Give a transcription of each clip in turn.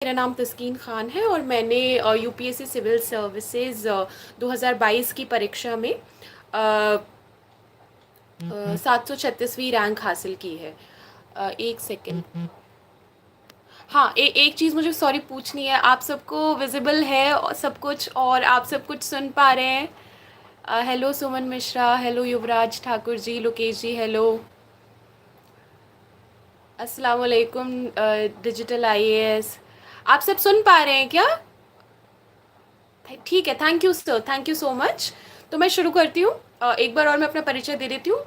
मेरा नाम तस्कीन ख़ान है और मैंने यूपीएससी सिविल सर्विसेज 2022 की परीक्षा में 736वीं रैंक हासिल की है। एक सेकेंड। हाँ, एक चीज़ मुझे सॉरी पूछनी है, आप सबको विजिबल है सब कुछ और आप सब कुछ सुन पा रहे हैं? हेलो सुमन मिश्रा, हेलो युवराज ठाकुर जी, लोकेश जी, हेलो। अस्सलाम वालेकुम डिजिटल आईएएस। आप सब सुन पा रहे हैं क्या? ठीक है, thank you sir, thank you so much. तो मैं शुरू करती हूँ। एक बार और मैं अपना परिचय दे देती हूँ।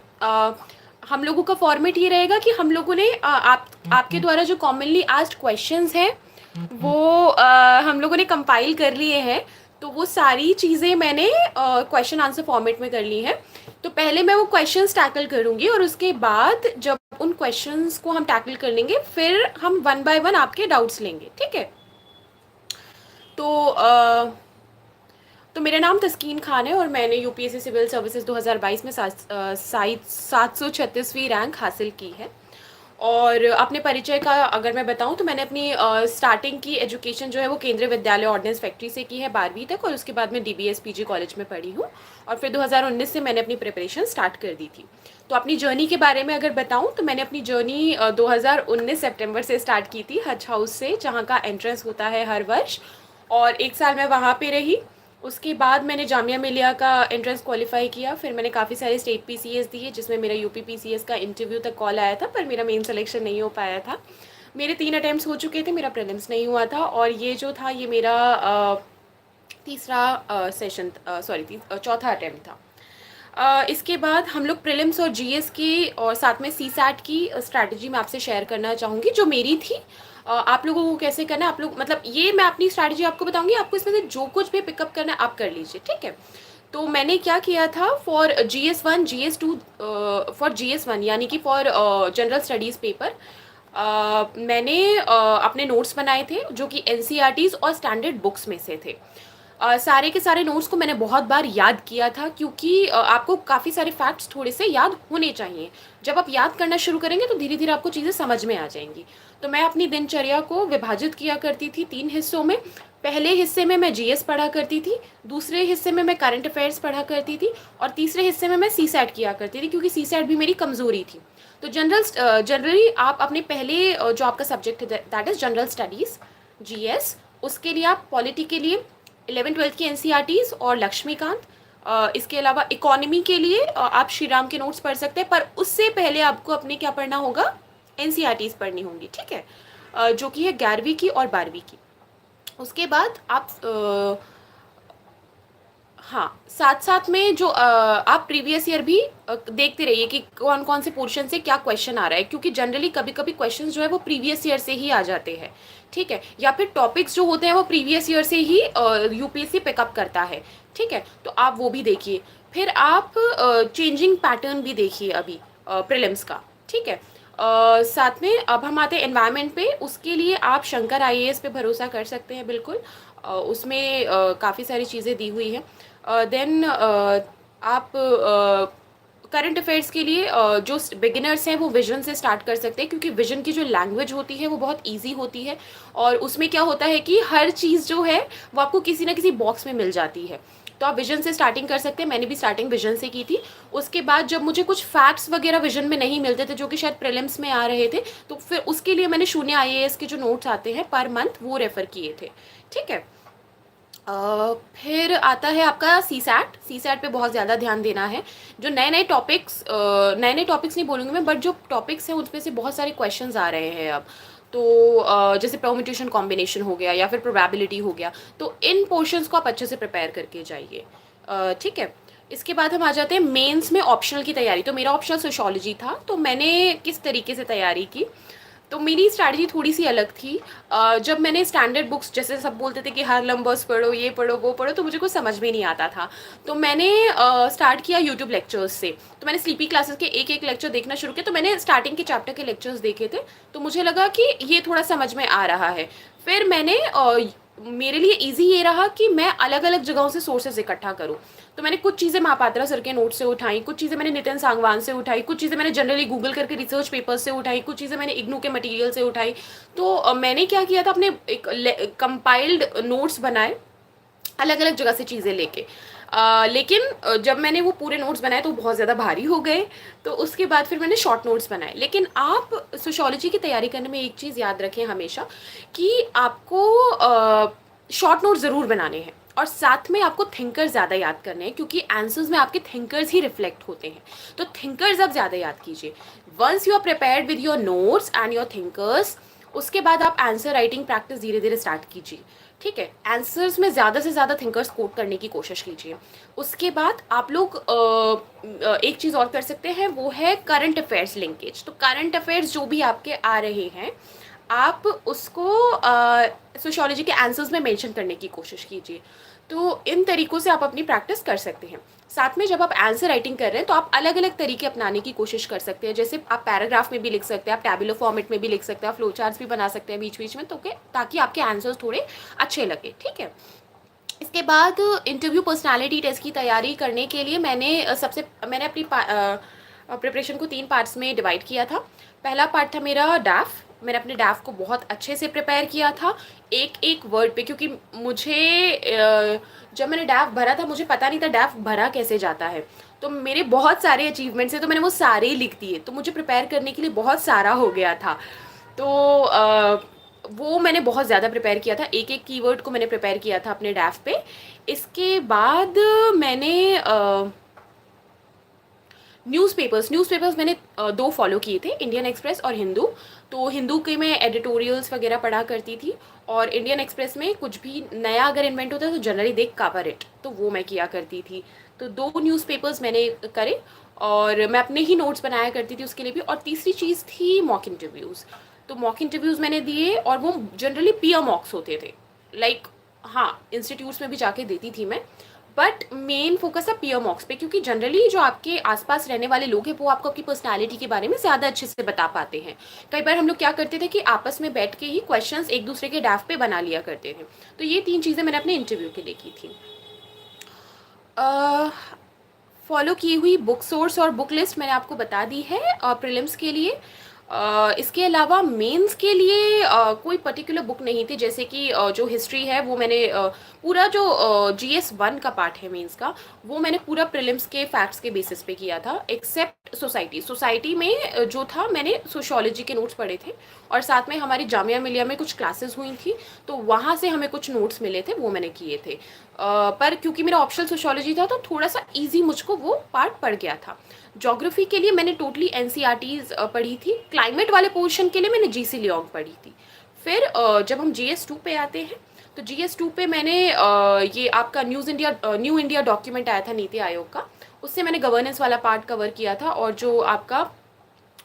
हम लोगों का फॉर्मेट ये रहेगा कि हम लोगों ने आपके द्वारा जो कॉमनली आस्क्ड क्वेश्चंस हैं वो हम लोगों ने कंपाइल कर लिए हैं। तो वो सारी चीज़ें मैंने क्वेश्चन आंसर फॉर्मेट में कर ली हैं। तो पहले मैं वो क्वेश्चंस टैकल करूँगी और उसके बाद जब उन क्वेश्चंस को हम टैकल कर लेंगे फिर हम वन बाय वन आपके डाउट्स लेंगे, ठीक है? तो मेरा नाम तस्कीन खान है और मैंने यूपीएससी सिविल सर्विसेज 2022 में 736वीं रैंक हासिल की है। और अपने परिचय का अगर मैं बताऊं तो मैंने अपनी स्टार्टिंग की एजुकेशन जो है वो केंद्रीय विद्यालय ऑर्डिनेंस फैक्ट्री से की है 12वीं तक, और उसके बाद मैं डीबीएस पीजी कॉलेज में पढ़ी हूँ और फिर 2019 से मैंने अपनी प्रिपरेशन स्टार्ट कर दी थी। तो अपनी जर्नी के बारे में अगर बताऊं तो मैंने अपनी जर्नी 2019 सितंबर से स्टार्ट की थी हज हाउस से, जहाँ का एंट्रेंस होता है हर वर्ष, और एक साल मैं वहाँ पे रही। उसके बाद मैंने जामिया मिलिया का एंट्रेंस क्वालिफाई किया, फिर मैंने काफ़ी सारे स्टेट पीसीएस दिए जिसमें मेरा यूपी पीसीएस का इंटरव्यू तक कॉल आया था, पर मेरा मेन सिलेक्शन नहीं हो पाया था। मेरे 3 अटेम्प्ट्स हो चुके थे, मेरा प्रीलिम्स नहीं हुआ था, और ये जो था ये मेरा तीसरा सेशन सॉरी चौथा अटेम्प्ट था। इसके बाद हम लोग प्रीलिम्स और जीएस की और साथ में सीसैट की स्ट्रैटेजी मैं आपसे शेयर करना चाहूँगी जो मेरी थी। आप लोगों को कैसे करना है, आप लोग मतलब ये मैं अपनी स्ट्रैटेजी आपको बताऊँगी, आपको इसमें से जो कुछ भी पिकअप करना है आप कर लीजिए, ठीक है? तो मैंने क्या किया था for GS1 GS2, for GS1 यानी कि फॉर जनरल स्टडीज़ पेपर, मैंने अपने नोट्स बनाए थे जो कि एनसीईआरटीज़ और स्टैंडर्ड बुक्स में से थे। सारे के सारे नोट्स को मैंने बहुत बार याद किया था क्योंकि आपको काफ़ी सारे फैक्ट्स थोड़े से याद होने चाहिए। जब आप याद करना शुरू करेंगे तो धीरे धीरे आपको चीज़ें समझ में आ जाएंगी। तो मैं अपनी दिनचर्या को विभाजित किया करती थी 3 हिस्सों में। पहले हिस्से में मैं जीएस पढ़ा करती थी, दूसरे हिस्से में मैं करंट अफेयर्स पढ़ा करती थी, और तीसरे हिस्से में मैं सीसैट किया करती थी क्योंकि सीसैट भी मेरी कमज़ोरी थी। तो जनरली आप अपने पहले जो आपका सब्जेक्ट है that is general studies GS, उसके लिए आप पॉलिटी के लिए 11-12 की एनसीईआरटीज़ और लक्ष्मीकांत, इसके अलावा इकोनॉमी के लिए आप श्री राम के नोट्स पढ़ सकते हैं, पर उससे पहले आपको अपने क्या पढ़ना होगा, एनसीईआरटीज़ पढ़नी होंगी, ठीक है? जो कि है 11वीं की और 12वीं की। उसके बाद आप हाँ, साथ साथ में जो आप प्रीवियस ईयर भी देखते रहिए कि कौन कौन से पोर्शन से क्या क्वेश्चन आ रहा है, क्योंकि जनरली कभी कभी क्वेश्चन जो है वो प्रीवियस ईयर से ही आ जाते हैं, ठीक है? या फिर टॉपिक्स जो होते हैं वो प्रीवियस ईयर से ही यूपीएससी पिकअप करता है, ठीक है? तो आप वो भी देखिए। फिर आप चेंजिंग पैटर्न भी देखिए अभी प्रीलिम्स का, ठीक है? साथ में अब हम आते हैं एनवायरनमेंट पे। उसके लिए आप शंकर आईएएस पे भरोसा कर सकते हैं बिल्कुल। उसमें काफ़ी सारी चीज़ें दी हुई हैं। देन आप करंट अफेयर्स के लिए जो बिगिनर्स हैं वो विजन से स्टार्ट कर सकते हैं, क्योंकि विजन की जो लैंग्वेज होती है वो बहुत इजी होती है, और उसमें क्या होता है कि हर चीज़ जो है वो आपको किसी ना किसी बॉक्स में मिल जाती है। तो आप विजन से स्टार्टिंग कर सकते हैं, मैंने भी स्टार्टिंग विजन से की थी। उसके बाद जब मुझे कुछ फैक्ट्स वगैरह विजन में नहीं मिलते थे जो कि शायद प्रीलिम्स में आ रहे थे, तो फिर उसके लिए मैंने शून्य आईएएस के जो नोट्स आते हैं पर मंथ वो रेफ़र किए थे, ठीक है? फिर आता है आपका सीसैट। सीसैट पे बहुत ज़्यादा ध्यान देना है। जो नए नए टॉपिक्स नहीं बोलूँगी मैं, बट जो टॉपिक्स हैं उसमें से बहुत सारे क्वेश्चंस आ रहे हैं अब। तो जैसे परम्यूटेशन कॉम्बिनेशन हो गया या फिर प्रोबेबिलिटी हो गया, तो इन पोर्शंस को आप अच्छे से प्रिपेयर करके जाइए, ठीक है? इसके बाद हम आ जाते हैं मेंस में ऑप्शनल की तैयारी। तो मेरा ऑप्शनल सोशियोलॉजी था, तो मैंने किस तरीके से तैयारी की, तो मेरी स्ट्रैटेजी थोड़ी सी अलग थी। जब मैंने स्टैंडर्ड बुक्स, जैसे सब बोलते थे कि हर लंबर्स पढ़ो, ये पढ़ो, वो पढ़ो, तो मुझे कुछ समझ में नहीं आता था। तो मैंने स्टार्ट किया यूट्यूब लेक्चर्स से। तो मैंने स्लीपी क्लासेस के एक एक लेक्चर देखना शुरू किया। तो मैंने स्टार्टिंग के चैप्टर के लेक्चर्स देखे थे, तो मुझे लगा कि ये थोड़ा समझ में आ रहा है। फिर मैंने मेरे लिए ईज़ी ये रहा कि मैं अलग अलग जगहों से सोर्सेज इकट्ठा करूँ। तो मैंने कुछ चीज़ें महापात्रा सर के नोट से उठाई, कुछ चीज़ें मैंने नितिन सांगवान से उठाई, कुछ चीज़ें मैंने जनरली गूगल करके रिसर्च पेपर्स से उठाई, कुछ चीज़ें मैंने इग्नू के मटेरियल से उठाई। तो मैंने क्या किया था, अपने एक कंपाइल्ड नोट्स बनाए अलग अलग जगह से चीज़ें लेके। लेकिन जब मैंने वो पूरे नोट्स बनाए तो बहुत ज़्यादा भारी हो गए, तो उसके बाद फिर मैंने शॉर्ट नोट्स बनाए। लेकिन आप सोशियोलॉजी की तैयारी करने में एक चीज़ याद रखें हमेशा कि आपको शॉर्ट नोट्स ज़रूर बनाने हैं, और साथ में आपको थिंकर्स ज़्यादा याद करने हैं, क्योंकि आंसर्स में आपके थिंकर्स ही रिफ्लेक्ट होते हैं। तो थिंकर्स आप ज़्यादा याद कीजिए। Once you are prepared with your notes and your thinkers, उसके बाद आप आंसर राइटिंग प्रैक्टिस धीरे धीरे स्टार्ट कीजिए। ठीक है, आंसर्स में ज़्यादा से ज़्यादा थिंकर्स कोट करने की कोशिश कीजिए। उसके बाद आप लोग एक चीज़ और कर सकते हैं, वो है करंट अफेयर्स लिंकेज। तो करंट अफेयर्स जो भी आपके आ रहे हैं, आप उसको सोशियोलॉजी के आंसर्स में मेंशन करने की कोशिश कीजिए। तो इन तरीक़ों से आप अपनी प्रैक्टिस कर सकते हैं। साथ में जब आप आंसर राइटिंग कर रहे हैं तो आप अलग अलग तरीके अपनाने की कोशिश कर सकते हैं। जैसे आप पैराग्राफ में भी लिख सकते हैं, आप टैबुलर फॉर्मेट में भी लिख सकते हैं, आप फ्लो चार्ट्स भी बना सकते हैं बीच बीच में, तो ताकि आपके आंसर्स थोड़े अच्छे लगे। ठीक है, इसके बाद इंटरव्यू पर्सनालिटी टेस्ट की तैयारी करने के लिए मैंने अपनी प्रिपरेशन को 3 पार्ट्स में डिवाइड किया था। पहला पार्ट था मेरा डैफ। मैंने अपने डैफ को बहुत अच्छे से प्रिपेयर किया था, एक एक वर्ड पे, क्योंकि मुझे जब मैंने डैफ भरा था मुझे पता नहीं था डैफ भरा कैसे जाता है। तो मेरे बहुत सारे अचीवमेंट्स हैं, तो मैंने वो सारे ही लिख दिए, तो मुझे प्रिपेयर करने के लिए बहुत सारा हो गया था। तो वो मैंने बहुत ज़्यादा प्रिपेयर किया था, एक एक कीवर्ड को मैंने प्रिपेयर किया था अपने डैफ पे। इसके बाद मैंने न्यूज़पेपर्स मैंने 2 फॉलो किए थे, इंडियन एक्सप्रेस और हिंदू। तो हिंदू के मैं एडिटोरियल्स वगैरह पढ़ा करती थी, और इंडियन एक्सप्रेस में कुछ भी नया अगर इन्वेंट होता है तो जनरली देख कवर इट, तो वो मैं किया करती थी। तो 2 न्यूज़पेपर्स मैंने करे, और मैं अपने ही नोट्स बनाया करती थी उसके लिए भी। और तीसरी चीज़ थी मॉक इंटरव्यूज़। तो मॉक इंटरव्यूज़ मैंने दिए, और वो जनरली पीयर मॉक्स होते थे। लाइक हाँ, इंस्टीट्यूट्स में भी जाके देती थी मैं, बट मेन फोकस था पीयर मॉक्स पे, क्योंकि जनरली जो आपके आसपास रहने वाले लोग हैं वो आपको आपकी पर्सनालिटी के बारे में ज़्यादा अच्छे से बता पाते हैं। कई बार हम लोग क्या करते थे कि आपस में बैठ के ही क्वेश्चंस एक दूसरे के डैफ पे बना लिया करते थे। तो ये 3 चीज़ें मैंने अपने इंटरव्यू के लिए की थी। फॉलो की हुई बुक सोर्स और बुक लिस्ट मैंने आपको बता दी है प्रीलिम्स के लिए। इसके अलावा मेंस के लिए कोई पर्टिकुलर बुक नहीं थी, जैसे कि जो हिस्ट्री है वो मैंने पूरा जो GS 1 का पार्ट है मेंस का, वो मैंने पूरा प्रीलिम्स के फैक्ट्स के बेसिस पे किया था, एक्सेप्ट सोसाइटी में जो था मैंने सोशियोलॉजी के नोट्स पढ़े थे, और साथ में हमारी जामिया मिलिया में कुछ क्लासेस हुई थी, तो वहाँ से हमें कुछ नोट्स मिले थे, वो मैंने किए थे। पर क्योंकि मेरा ऑप्शनल सोशियोलॉजी था तो थोड़ा सा ईजी मुझको वो पार्ट पड़ गया था। ज्योग्राफी के लिए मैंने टोटली NCERTs पढ़ी थी। क्लाइमेट वाले पोर्शन के लिए मैंने GC लियोंग पढ़ी थी। फिर जब हम GS 2 पे आते हैं, तो GS 2 पे मैंने ये आपका न्यू इंडिया डॉक्यूमेंट आया था नीति आयोग का, उससे मैंने गवर्नेंस वाला पार्ट कवर किया था, और जो आपका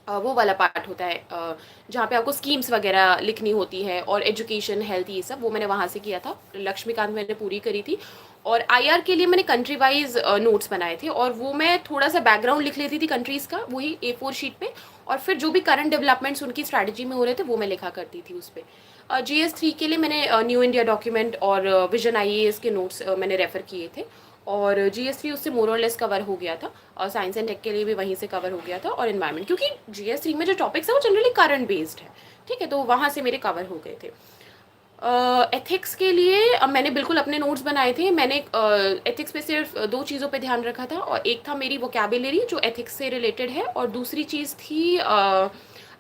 वो वाला पार्ट होता है जहाँ पे आपको स्कीम्स वगैरह लिखनी होती है, और एजुकेशन, हेल्थ, ये सब वो मैंने वहाँ से किया था। लक्ष्मीकांत मैंने पूरी करी थी। और IR के लिए मैंने कंट्री वाइज नोट्स बनाए थे, और वो मैं थोड़ा सा बैकग्राउंड लिख लेती थी कंट्रीज़ का, वही A4 शीट पे, और फिर जो भी करंट डेवलपमेंट्स उनकी स्ट्रैटेजी में हो रहे थे वो मैं लिखा करती थी उस पर। GS 3 के लिए मैंने न्यू इंडिया डॉक्यूमेंट और विजन IAS के नोट्स मैंने रेफ़र किए थे, और GS 3 उससे मोर और लेस कवर हो गया था, और साइंस एंड टेक के लिए भी वहीं से कवर हो गया था, और एनवायरनमेंट, क्योंकि GS 3 में जो टॉपिक्स है वो जनरली करंट बेस्ड है। ठीक है, तो वहाँ से मेरे कवर हो गए थे। एथिक्स के लिए मैंने बिल्कुल अपने नोट्स बनाए थे। मैंने एथिक्स पे सिर्फ 2 चीज़ों पे ध्यान रखा था, और एक था मेरी वोकैबुलरी जो एथिक्स से रिलेटेड है, और दूसरी चीज़ थी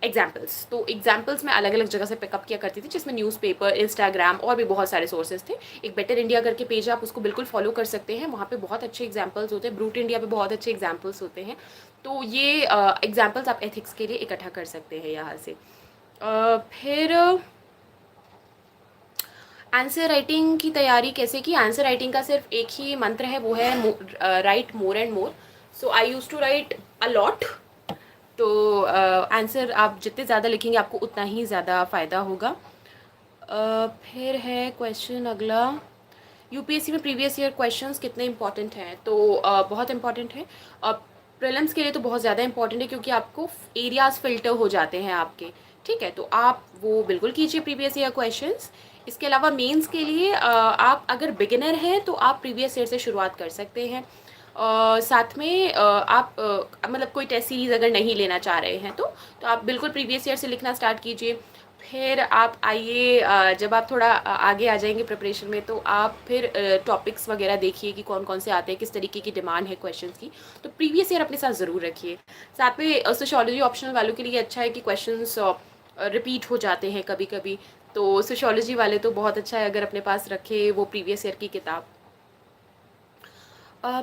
एग्जाम्पल्स। तो एग्जाम्पल्स मैं अलग अलग जगह से पिकअप किया करती थी, जिसमें न्यूज़पेपर, इंस्टाग्राम और भी बहुत सारे सोर्सेज थे। एक बेटर इंडिया करके पेज है, आप उसको बिल्कुल फॉलो कर सकते हैं, वहाँ पे बहुत अच्छे एग्जाम्पल्स होते हैं। ब्रूट इंडिया पे बहुत अच्छे एग्जाम्पल्स होते हैं। तो ये एग्जाम्पल्स आप एथिक्स के लिए इकट्ठा कर सकते हैं यहाँ से। फिर आंसर राइटिंग की तैयारी कैसे की? आंसर राइटिंग का सिर्फ एक ही मंत्र है, वो है write more and more. So I use to write a lot. तो आंसर आप जितने ज़्यादा लिखेंगे आपको उतना ही ज़्यादा फ़ायदा होगा। फिर है क्वेश्चन अगला, UPSC में प्रीवियस ईयर क्वेश्चंस कितने इंपॉर्टेंट हैं? तो बहुत इंपॉर्टेंट है। प्रीलिम्स के लिए तो बहुत ज़्यादा इंपॉर्टेंट है, क्योंकि आपको एरियाज़ फ़िल्टर हो जाते हैं आपके। ठीक है, तो आप वो बिल्कुल कीजिए प्रीवियस ईयर क्वेश्चंस। इसके अलावा मेंस के लिए आप अगर बिगिनर हैं तो आप प्रीवियस ईयर से शुरुआत कर सकते हैं। साथ में आप मतलब कोई टेस्ट सीरीज़ अगर नहीं लेना चाह रहे हैं तो आप बिल्कुल प्रीवियस ईयर से लिखना स्टार्ट कीजिए। फिर आप आइए, जब आप थोड़ा आगे आ जाएंगे प्रिपरेशन में तो आप फिर टॉपिक्स वगैरह देखिए कि कौन कौन से आते हैं, किस तरीके की डिमांड है क्वेश्चंस की। तो प्रीवियस ईयर अपने साथ ज़रूर रखिए। साथ में सोशियोलॉजी ऑप्शनल वालों के लिए अच्छा है कि क्वेश्चंस रिपीट हो जाते हैं कभी कभी, तो सोशियोलॉजी वाले तो बहुत अच्छा है अगर अपने पास रखे वो प्रीवियस ईयर की किताब।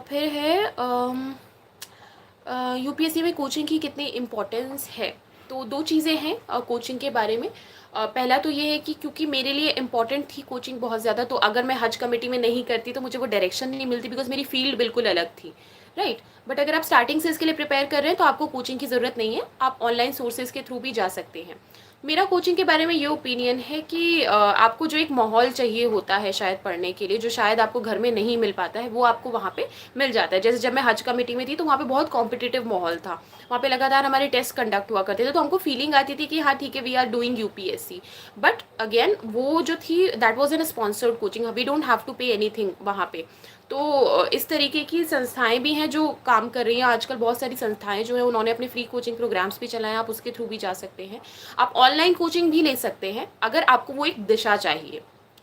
फिर है यूपीएससी में कोचिंग की कितनी इम्पोर्टेंस है। तो दो चीज़ें हैं कोचिंग के बारे में। पहला तो ये है कि क्योंकि मेरे लिए इम्पॉर्टेंट थी कोचिंग बहुत ज़्यादा, तो अगर मैं हज कमेटी में नहीं करती तो मुझे वो डायरेक्शन नहीं मिलती, बिकॉज मेरी फील्ड बिल्कुल अलग थी, राइट। बट अगर आप स्टार्टिंग से इसके लिए प्रिपेयर कर रहे हैं तो आपको कोचिंग की ज़रूरत नहीं है, आप ऑनलाइन सोर्सेज के थ्रू भी जा सकते हैं। मेरा कोचिंग के बारे में ये ओपिनियन है कि आपको जो एक माहौल चाहिए होता है शायद पढ़ने के लिए, जो शायद आपको घर में नहीं मिल पाता है, वो आपको वहाँ पे मिल जाता है। जैसे जब मैं हज कमेटी में थी तो वहाँ पे बहुत कॉम्पिटिटिव माहौल था, वहाँ पे लगातार हमारे टेस्ट कंडक्ट हुआ करते थे, तो हमको फीलिंग आती थी कि हाँ ठीक है, we are doing UPSC. But again वो जो थी that was an sponsored coaching, we don't have to pay anything वहाँ पे। तो इस तरीके की संस्थाएं भी हैं जो काम कर रही हैं आजकल, बहुत सारी संस्थाएं जो हैं उन्होंने अपने फ्री कोचिंग प्रोग्राम्स भी चलाए हैं, आप उसके थ्रू भी जा सकते हैं। आप ऑनलाइन कोचिंग भी ले सकते हैं अगर आपको वो एक दिशा चाहिए,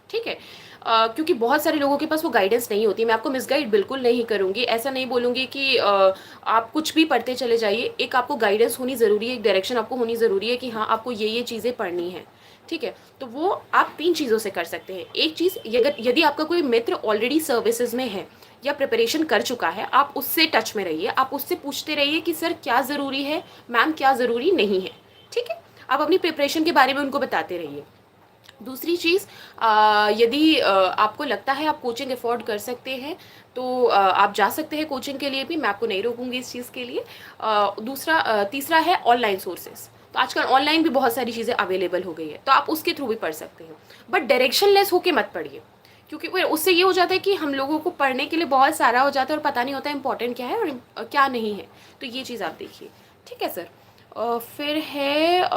ठीक है। क्योंकि बहुत सारे लोगों के पास वो गाइडेंस नहीं होती। मैं आपको मिसगाइड बिल्कुल नहीं करूँगी, ऐसा नहीं बोलूँगी कि आप कुछ भी पढ़ते चले जाइए। एक आपको गाइडेंस होनी ज़रूरी है, एक डायरेक्शन आपको होनी ज़रूरी है कि हाँ आपको ये चीज़ें पढ़नी है, ठीक है। तो वो आप 3 चीज़ों से कर सकते हैं। एक चीज़, यदि आपका कोई मित्र ऑलरेडी सर्विसेज में है या प्रिपरेशन कर चुका है, आप उससे टच में रहिए, आप उससे पूछते रहिए कि सर क्या ज़रूरी है, मैम क्या ज़रूरी नहीं है, ठीक है। आप अपनी प्रिपरेशन के बारे में उनको बताते रहिए। दूसरी चीज़, यदि आपको लगता है आप कोचिंग अफोर्ड कर सकते हैं तो आप जा सकते हैं कोचिंग के लिए भी, मैं आपको नहीं रोकूंगी इस चीज़ के लिए। तीसरा है ऑनलाइन सोर्सेज। तो आजकल ऑनलाइन भी बहुत सारी चीज़ें अवेलेबल हो गई है, तो आप उसके थ्रू भी पढ़ सकते हैं। बट डायरेक्शन लेस होके मत पढ़िए, क्योंकि वो उससे ये हो जाता है कि हम लोगों को पढ़ने के लिए बहुत सारा हो जाता है और पता नहीं होता इंपॉर्टेंट क्या है और क्या नहीं है। तो ये चीज़ आप देखिए, ठीक है सर। फिर है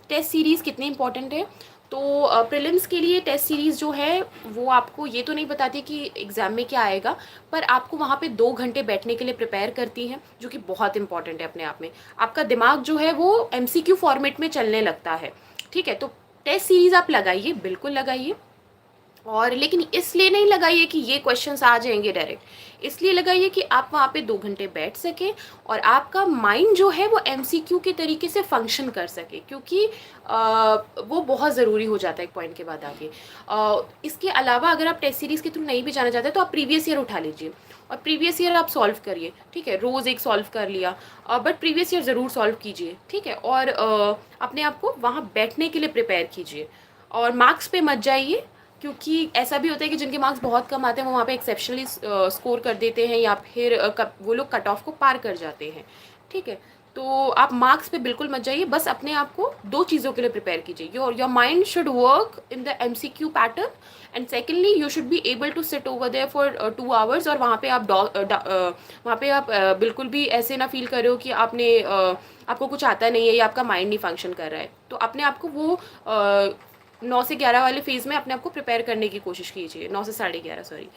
टेस्ट सीरीज़ कितनी इंपॉर्टेंट है। तो प्रीलिम्स के लिए टेस्ट सीरीज़ जो है वो आपको ये तो नहीं बताती कि एग्ज़ाम में क्या आएगा, पर आपको वहाँ पे 2 घंटे बैठने के लिए प्रिपेयर करती हैं, जो कि बहुत इंपॉर्टेंट है अपने आप में। आपका दिमाग जो है वो एमसीक्यू फॉर्मेट में चलने लगता है, ठीक है। तो टेस्ट सीरीज़ आप लगाइए, बिल्कुल लगाइए। और लेकिन इसलिए नहीं लगाइए कि ये क्वेश्चंस आ जाएंगे डायरेक्ट, इसलिए लगाइए कि आप वहाँ पे 2 घंटे बैठ सकें और आपका माइंड जो है वो एमसीक्यू के तरीके से फंक्शन कर सके, क्योंकि वो बहुत ज़रूरी हो जाता है एक पॉइंट के बाद आगे। इसके अलावा अगर आप टेस्ट सीरीज़ के थ्रू नहीं भी जाना चाहते तो आप प्रीवियस ईयर उठा लीजिए और प्रीवियस ईयर आप सॉल्व करिए, ठीक है। रोज़ एक सॉल्व कर लिया, बट प्रीवियस ईयर ज़रूर सॉल्व कीजिए, ठीक है। और अपने आप को वहाँ बैठने के लिए प्रिपेयर कीजिए और मार्क्स पे मत जाइए, क्योंकि ऐसा भी होता है कि जिनके मार्क्स बहुत कम आते हैं वो वहाँ पे एक्सेप्शनली स्कोर कर देते हैं या फिर वो लोग कट ऑफ को पार कर जाते हैं, ठीक है। तो आप मार्क्स पे बिल्कुल मत जाइए, बस अपने आप को 2 चीज़ों के लिए प्रिपेयर कीजिए। Your mind should work in the MCQ pattern, and secondly you should be able to sit over there for 2 hours. और वहाँ पे आप बिल्कुल भी ऐसे ना फील कर रहे हो कि आपको कुछ आता नहीं है या आपका माइंड नहीं फंक्शन कर रहा है। तो अपने आप को वो 9 से 11 वाले फेज़ में अपने आप को प्रिपेयर करने की कोशिश कीजिए, 9 से 11:30 सॉरी।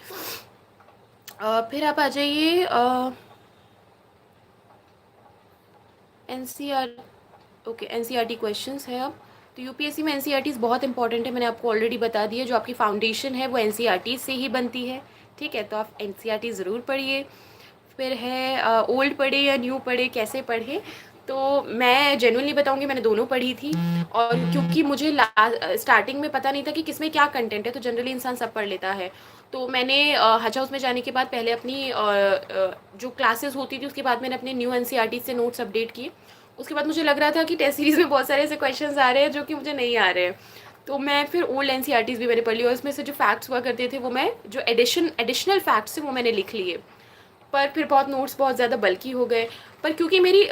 फिर आप आ जाइए एनसीआर, ओके एनसीईआरटी क्वेश्चंस है अब। तो यूपीएससी में एनसीईआरटीज़ बहुत इंपॉर्टेंट है, मैंने आपको ऑलरेडी बता दिया। जो आपकी फाउंडेशन है वो एनसीईआरटी से ही बनती है, ठीक है। तो आप एनसीईआरटी ज़रूर पढ़िए। फिर है ओल्ड पढ़े या न्यू पढ़े, कैसे पढ़े। तो मैं जेन्युइनली बताऊंगी, मैंने दोनों पढ़ी थी। और क्योंकि मुझे स्टार्टिंग में पता नहीं था कि किसमें क्या कंटेंट है, तो जनरली इंसान सब पढ़ लेता है। तो मैंने हज हाउस में जाने के बाद पहले अपनी जो क्लासेस होती थी उसके बाद मैंने अपने न्यू एनसीईआरटी से नोट्स अपडेट किए। उसके बाद मुझे लग रहा था कि टेस्ट सीरीज़ में बहुत सारे ऐसे क्वेश्चंस आ रहे हैं जो कि मुझे नहीं आ रहे हैं। तो मैं फिर ओल्ड एनसीईआरटीज़ भी मैंने पढ़ ली और इसमें से जो फैक्ट्स हुआ करते थे वो मैं जो एडिशनल फैक्ट्स थे वो मैंने लिख लिए। पर फिर बहुत नोट्स बहुत ज़्यादा बल्की हो गए। पर क्योंकि मेरी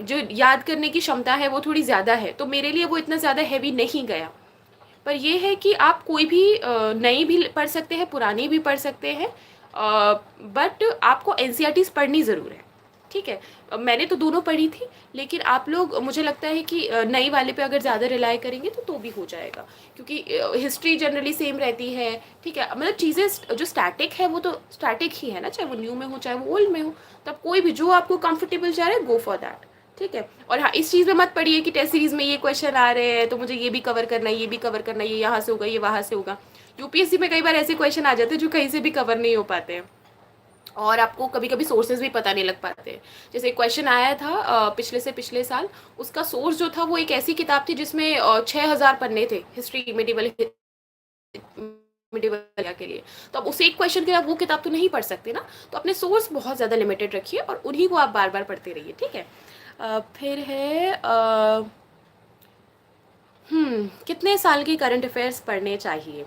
जो याद करने की क्षमता है वो थोड़ी ज़्यादा है, तो मेरे लिए वो इतना ज़्यादा हैवी नहीं गया। पर ये है कि आप कोई भी नई भी पढ़ सकते हैं, पुरानी भी पढ़ सकते हैं, बट आपको एनसीईआरटीज़ पढ़नी ज़रूर है। ठीक है। मैंने तो दोनों पढ़ी थी, लेकिन आप लोग मुझे लगता है कि नई वाले पे अगर ज़्यादा रिलाई करेंगे तो भी हो जाएगा, क्योंकि हिस्ट्री जनरली सेम रहती है, ठीक है। मतलब चीज़ें जो स्टैटिक है वो तो स्टैटिक ही है ना, चाहे वो न्यू में हो चाहे वो ओल्ड में हो। तो आप कोई भी जो आपको कंफर्टेबल जा रहा है, गो फॉर दैट, ठीक है। और हाँ, इस चीज़ में मत पढ़िए कि टेस्ट सीरीज में ये क्वेश्चन आ रहे हैं तो मुझे ये भी कवर करना है, ये भी कवर करना है, ये यहाँ से होगा, ये वहाँ से होगा। यूपीएससी में कई बार ऐसे क्वेश्चन आ जाते हैं जो कहीं से भी कवर नहीं हो पाते हैं, और आपको कभी कभी सोर्सेज भी पता नहीं लग पाते। जैसे क्वेश्चन आया था पिछले से पिछले साल, उसका सोर्स जो था वो एक ऐसी किताब थी जिसमें 6,000 पन्ने थे, हिस्ट्री मेडिवल मिडिवल के लिए। तो अब उस एक क्वेश्चन के लिए आप वो किताब तो नहीं पढ़ सकते ना, तो अपने सोर्स बहुत ज़्यादा लिमिटेड रखिए और उन्हीं को आप बार बार पढ़ते रहिए, ठीक है। फिर है कितने साल की करंट अफेयर्स पढ़ने चाहिए।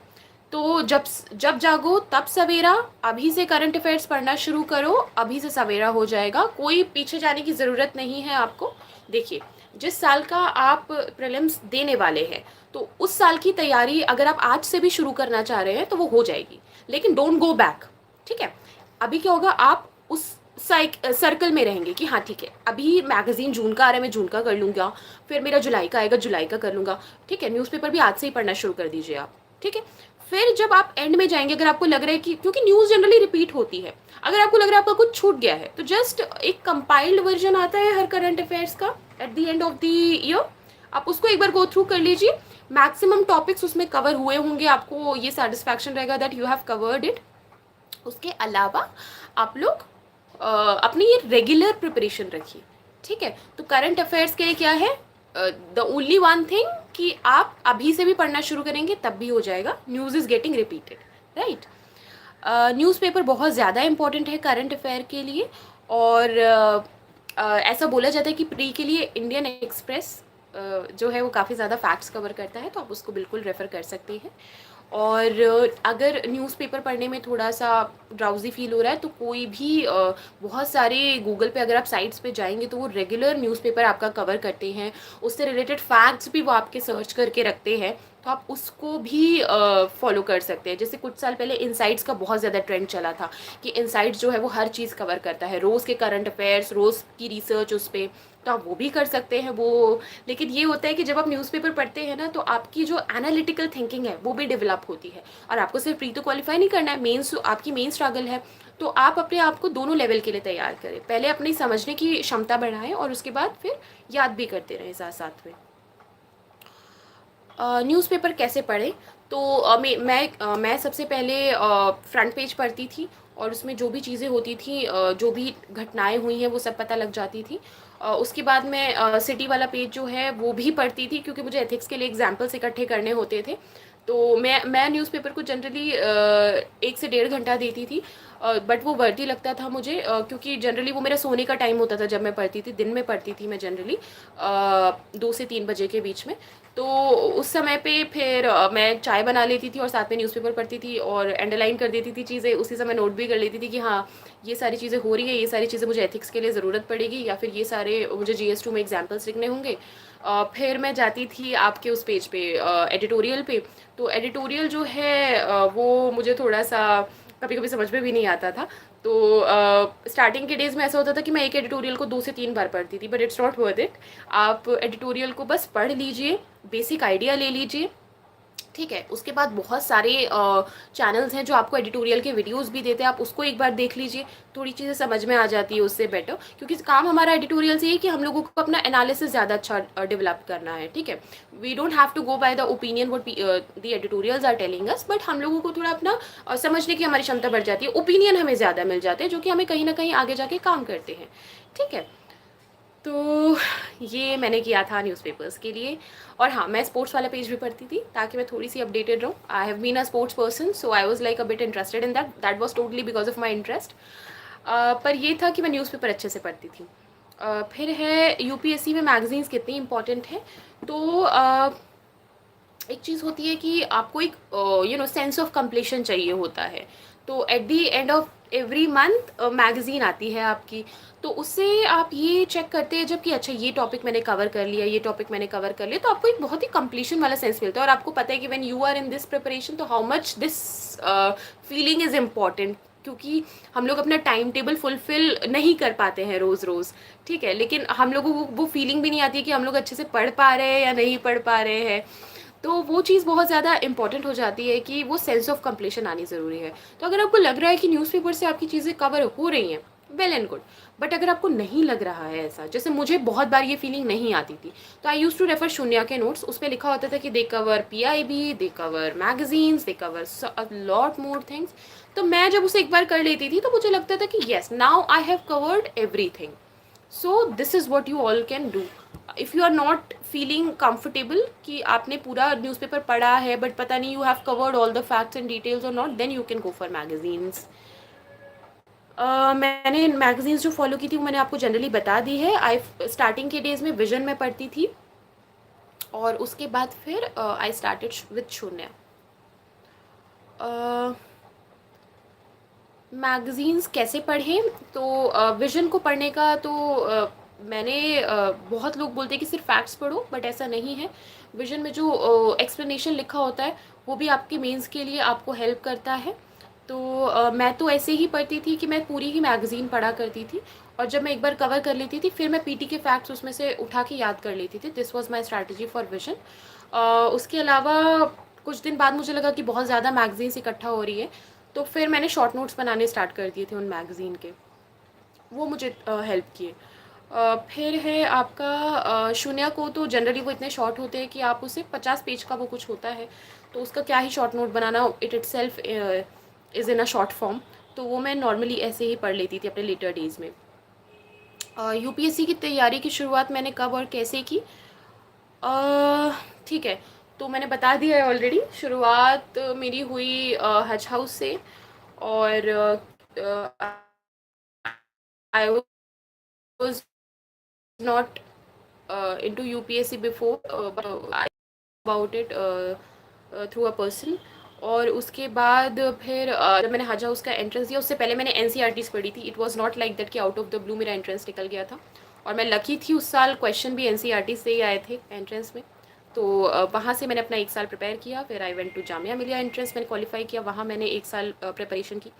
तो जब जब जागो तब सवेरा, अभी से करंट अफेयर्स पढ़ना शुरू करो, अभी से सवेरा हो जाएगा, कोई पीछे जाने की ज़रूरत नहीं है आपको। देखिए, जिस साल का आप प्रीलिम्स देने वाले हैं, तो उस साल की तैयारी अगर आप आज से भी शुरू करना चाह रहे हैं तो वो हो जाएगी, लेकिन डोंट गो बैक, ठीक है। अभी क्या होगा, आप उस सर्कल में रहेंगे कि हाँ ठीक है, अभी मैगजीन जून का आ रहा है, मैं जून का कर लूँगा, फिर मेरा जुलाई का आएगा, जुलाई का कर लूँगा, ठीक है। न्यूज़पेपर भी आज से ही पढ़ना शुरू कर दीजिए आप, ठीक है। फिर जब आप एंड में जाएंगे, अगर आपको लग रहा है कि, क्योंकि न्यूज़ जनरली रिपीट होती है, अगर आपको लग रहा है आपका कुछ छूट गया है तो जस्ट एक कंपाइल्ड वर्जन आता है हर करंट अफेयर्स का at the end of the year, आप उसको एक बार गो थ्रू कर लीजिए। मैक्सिमम टॉपिक्स उसमें कवर हुए होंगे, आपको ये सेटिस्फैक्शन रहेगा that you have covered it. उसके अलावा आप लोग अपनी ये रेगुलर प्रिपरेशन रखिए, ठीक है। तो करंट अफेयर्स के लिए क्या है, द ओनली वन थिंग कि आप अभी से भी पढ़ना शुरू करेंगे तब भी हो जाएगा, news is getting repeated, right. Newspaper बहुत ज़्यादा इम्पॉर्टेंट है करंट अफेयर के लिए, और ऐसा बोला जाता है कि प्री के लिए इंडियन एक्सप्रेस जो है वो काफ़ी ज़्यादा फैक्ट्स कवर करता है, तो आप उसको बिल्कुल रेफ़र कर सकते हैं। और अगर न्यूज़पेपर पढ़ने में थोड़ा सा ड्राउजी फील हो रहा है तो कोई भी बहुत सारे गूगल पे अगर आप साइट्स पे जाएंगे तो वो रेगुलर न्यूज़पेपर आपका कवर करते हैं, उससे रिलेटेड फैक्ट्स भी वो आपके सर्च करके रखते हैं, तो आप उसको भी फॉलो कर सकते हैं। जैसे कुछ साल पहले इनसाइट्स का बहुत ज़्यादा ट्रेंड चला था कि इनसाइट्स जो है वो हर चीज़ कवर करता है, रोज़ के करंट अफेयर्स, रोज़ की रिसर्च उस पर, तो आप वो भी कर सकते हैं वो। लेकिन ये होता है कि जब आप न्यूज़पेपर पढ़ते हैं ना, तो आपकी जो एनालिटिकल थिंकिंग है वो भी डेवलप होती है, और आपको सिर्फ प्री तो क्वालिफाई नहीं करना है, मेंस आपकी मेन स्ट्रगल है, तो आप अपने आप को दोनों लेवल के लिए तैयार करें। पहले अपनी समझने की क्षमता बढ़ाएं और उसके बाद फिर याद भी करते रहें साथ साथ में। न्यूज़पेपर कैसे पढ़ें, तो मैं सबसे पहले फ्रंट पेज पढ़ती थी, और उसमें जो भी चीज़ें होती थी, जो भी घटनाएं हुई हैं वो सब पता लग जाती थी। उसके बाद मैं सिटी वाला पेज जो है वो भी पढ़ती थी, क्योंकि मुझे एथिक्स के लिए एग्जाम्पल्स इकट्ठे करने होते थे। तो मैं न्यूज़पेपर को जनरली 1 से 1.5 घंटा देती थी, बट वो वर्दी लगता था मुझे, क्योंकि जनरली वो मेरा सोने का टाइम होता था जब मैं पढ़ती थी, दिन में पढ़ती थी मैं जनरली 2 से 3 बजे के बीच में। तो उस समय पे फिर मैं चाय बना लेती थी और साथ में न्यूज़पेपर पढ़ती थी और अंडरलाइन कर देती थी चीज़ें, उसी समय नोट भी कर लेती थी कि हाँ ये सारी चीज़ें हो रही है, ये सारी चीज़ें मुझे एथिक्स के लिए ज़रूरत पड़ेगी, या फिर ये सारे मुझे GS2 में एग्जाम्पल्स लिखने होंगे। फिर मैं जाती थी आपके उस पेज पे, एडिटोरियल पे। तो एडिटोरियल जो है वो मुझे थोड़ा सा कभी कभी समझ में भी नहीं आता था, तो स्टार्टिंग के डेज़ में ऐसा होता था कि मैं एक एडिटोरियल को 2 से 3 बार पढ़ती थी, but it's not worth it. आप एडिटोरियल को बस पढ़ लीजिए, बेसिक आइडिया ले लीजिए, ठीक है। उसके बाद बहुत सारे चैनल्स हैं जो आपको एडिटोरियल के वीडियोस भी देते हैं, आप उसको एक बार देख लीजिए, थोड़ी चीज़ें समझ में आ जाती है उससे बेटर, क्योंकि काम हमारा एडिटोरियल से ही कि हम लोगों को अपना एनालिसिस ज़्यादा अच्छा डेवलप करना है, ठीक है। We don't have to go by the opinion what the editorials are telling us, but हम लोगों को थोड़ा अपना समझने की हमारी क्षमता बढ़ जाती है, ओपिनियन हमें ज़्यादा मिल जाते हैं जो कि हमें कहीं ना कहीं आगे जाके काम करते हैं, ठीक है। तो ये मैंने किया था न्यूज़पेपर्स के लिए। और हाँ, मैं स्पोर्ट्स वाला पेज भी पढ़ती थी ताकि मैं थोड़ी सी अपडेटेड रहूँ। I have been a sports person, so I was like a bit interested in that was totally because of my interest. पर ये था कि मैं न्यूज़पेपर अच्छे से पढ़ती थी। फिर है यूपीएससी में मैगजीन्स कितनी इंपॉर्टेंट है, तो एक चीज़ होती है कि आपको एक सेंस ऑफ कंप्लीशन चाहिए होता है, तो at the end of every month magazine आती है आपकी, तो उससे आप ये चेक करते हैं जब कि अच्छा ये टॉपिक मैंने कवर कर लिया, ये टॉपिक मैंने कवर कर लिया, तो आपको एक बहुत ही कंप्लीशन वाला सेंस मिलता है, और आपको पता है कि when you are in this preparation तो how much this feeling is important क्योंकि हम लोग अपना टाइम टेबल फुलफ़िल नहीं कर पाते हैं रोज़-रोज़, ठीक है? लेकिन हम लोगों को वो फीलिंग भी नहीं आती है कि हम लोग अच्छे से पढ़ पा रहे हैं या नहीं पढ़ पा रहे हैं। तो वो चीज़ बहुत ज़्यादा इम्पोर्टेंट हो जाती है कि वो सेंस ऑफ कंप्लीशन आनी ज़रूरी है। तो अगर आपको लग रहा है कि न्यूज़पेपर से आपकी चीज़ें कवर हो रही हैं, वेल एंड गुड। बट अगर आपको नहीं लग रहा है ऐसा, जैसे मुझे बहुत बार ये फीलिंग नहीं आती थी, तो I use to refer Shunya के नोट्स। उसमें लिखा होता था कि they cover PIB, they cover magazines, they cover a lot more things. तो मैं जब उसे एक बार कर लेती थी, तो मुझे लगता था कि yes, now I have covered everything. So this is what you all can do. If you are not feeling comfortable कि आपने पूरा न्यूज़पेपर पढ़ा है बट पता नहीं you have covered all the facts and details और not, then you can go for magazines. मैंने magazines जो फॉलो की थी वो मैंने आपको जनरली बता दी है। आई स्टार्टिंग के डेज़ में विजन में पढ़ती थी और उसके बाद फिर आई स्टार्टेड विथ शून्य। मैगज़ीन्स कैसे पढ़ें? तो विज़न को पढ़ने का तो मैंने बहुत लोग बोलते हैं कि सिर्फ फैक्ट्स पढ़ो, बट ऐसा नहीं है। विज़न में जो एक्सप्लेनेशन लिखा होता है वो भी आपके मेंस के लिए आपको हेल्प करता है। तो मैं तो ऐसे ही पढ़ती थी कि मैं पूरी ही मैगज़ीन पढ़ा करती थी और जब मैं एक बार कवर कर लेती थी फिर मैं पीटी के फैक्ट्स उसमें से उठा के याद कर लेती थी। This was my strategy for vision. उसके अलावा कुछ दिन बाद मुझे लगा कि बहुत ज़्यादा मैगज़ीन्स इकट्ठा हो रही है, तो फिर मैंने शॉर्ट नोट्स बनाने स्टार्ट कर दिए थे उन मैगज़ीन के। वो मुझे हेल्प किए। फिर है आपका शून्य को तो जनरली वो इतने शॉर्ट होते हैं कि आप उसे 50 पेज का वो कुछ होता है, तो उसका क्या ही शॉर्ट नोट बनाना, it itself is in a short form. तो वो मैं नॉर्मली ऐसे ही पढ़ लेती थी अपने लेटर डेज़ में। यूपीएससी की तैयारी की शुरुआत मैंने कब और कैसे की? ठीक है, तो मैंने बता दिया है ऑलरेडी। शुरुआत मेरी हुई हज हाउस से और I was not into UPSC before, but I about it through a person। और उसके बाद फिर जब मैंने हज हाउस का एंट्रेंस दिया उससे पहले मैंने NCERTs पढ़ी थी। It was not like that कि आउट ऑफ द ब्लू मेरा एंट्रेंस निकल गया था। और मैं लकी थी, उस साल क्वेश्चन भी NCERT से ही आए थे एंट्रेंस में। तो वहाँ से मैंने अपना एक साल प्रिपेयर किया। फिर I went to Jamia Millia entrance, मैंने क्वालिफाई किया, वहाँ मैंने एक साल प्रिपरेशन की।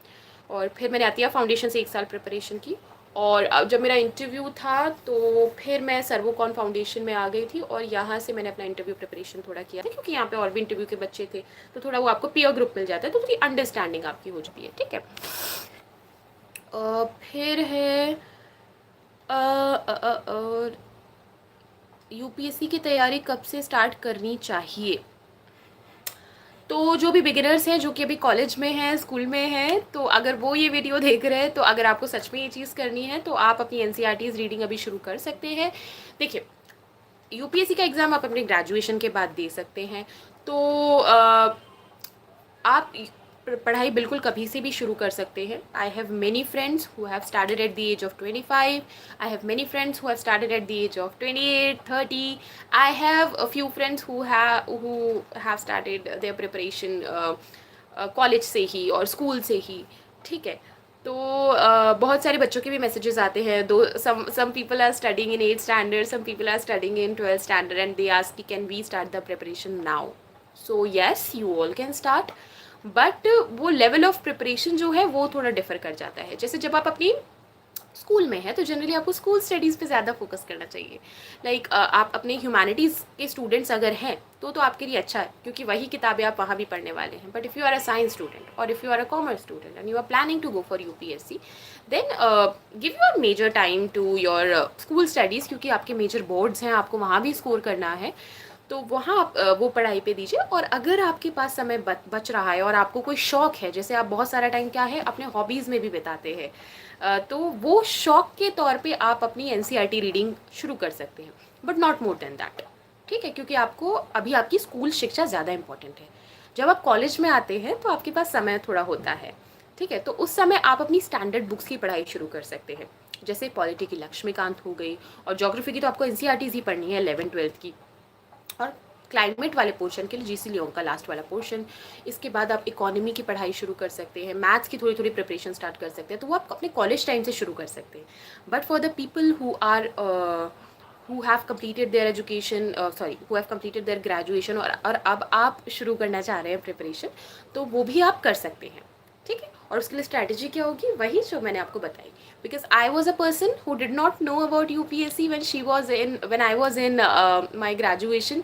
और फिर मैंने अतिया फाउंडेशन से एक साल प्रिपरेशन की। और अब जब मेरा इंटरव्यू था तो फिर मैं सर्वोकॉन फाउंडेशन में आ गई थी और यहाँ से मैंने अपना इंटरव्यू प्रिपरेशन थोड़ा किया था, क्योंकि यहाँ पे और भी इंटरव्यू के बच्चे थे, तो थोड़ा वो आपको पीयर ग्रुप मिल जाता है, तो थोड़ी अंडरस्टैंडिंग आपकी हो जाती है, ठीक है। फिर है यूपीएससी की तैयारी कब से स्टार्ट करनी चाहिए? तो जो भी बिगिनर्स हैं, जो कि अभी कॉलेज में हैं, स्कूल में हैं, तो अगर वो ये वीडियो देख रहे हैं, तो अगर आपको सच में ये चीज़ करनी है तो आप अपनी NCERTs रीडिंग अभी शुरू कर सकते हैं। देखिए, यूपीएससी का एग्ज़ाम आप अपने ग्रेजुएशन के बाद दे सकते हैं। तो आप पढ़ाई बिल्कुल कभी से भी शुरू कर सकते हैं। I have many friends who have started at the age of 25। I have many friends who have started at the age of 28, 30। I have a few friends who have started their preparation college से ही और school से ही, ठीक है। तो बहुत सारे बच्चों के भी मैसेजेस आते हैं। दो some people are studying in 8th standard, some people are studying in 12th standard and they ask कि can we start the preparation now? So yes, you all can start, but वो level of preparation जो है वो थोड़ा differ कर जाता है। जैसे जब आप अपनी स्कूल में है तो जनरली आपको स्कूल स्टडीज़ पे ज़्यादा फोकस करना चाहिए। लाइक आप अपने ह्यूमैनिटीज़ के स्टूडेंट्स अगर हैं तो आपके लिए अच्छा है, क्योंकि वही किताबें आप वहाँ भी पढ़ने वाले हैं। But if you are a science student और if you are a commerce student and you are planning to go for UPSC, then give your major time to your school studies, क्योंकि आपके मेजर बोर्ड्स हैं, आपको वहाँ भी score करना है। तो वहाँ आप वो पढ़ाई पे दीजिए। और अगर आपके पास समय बच रहा है और आपको कोई शौक़ है, जैसे आप बहुत सारा टाइम क्या है अपने हॉबीज़ में भी बिताते हैं, तो वो शौक़ के तौर पे आप अपनी NCERT रीडिंग शुरू कर सकते हैं, but not more than that, ठीक है। क्योंकि आपको अभी आपकी स्कूल शिक्षा ज़्यादा इंपॉर्टेंट है। जब आप कॉलेज में आते हैं तो आपके पास समय थोड़ा होता है, ठीक है। तो उस समय आप अपनी स्टैंडर्ड बुक्स की पढ़ाई शुरू कर सकते हैं, जैसे पॉलिटी की लक्ष्मीकांत हो गई, और ज्योग्राफी की तो आपको NCERTs ही पढ़नी है 11th-12th की। और क्लाइमेट वाले पोर्शन के लिए GC लियोंग का लास्ट वाला पोर्शन। इसके बाद आप इकोनॉमी की पढ़ाई शुरू कर सकते हैं, मैथ्स की थोड़ी थोड़ी प्रिपरेशन स्टार्ट कर सकते हैं, तो वो आप अपने कॉलेज टाइम से शुरू कर सकते हैं। But for the people who have completed their education, who have completed their graduation और अब आप शुरू करना चाह रहे हैं प्रिपरेशन, तो वो भी आप कर सकते हैं, ठीक है। और उसके लिए स्ट्रैटेजी क्या होगी, वही जो मैंने आपको बताई। Because I was a person who did not know about UPSC when I was in my graduation।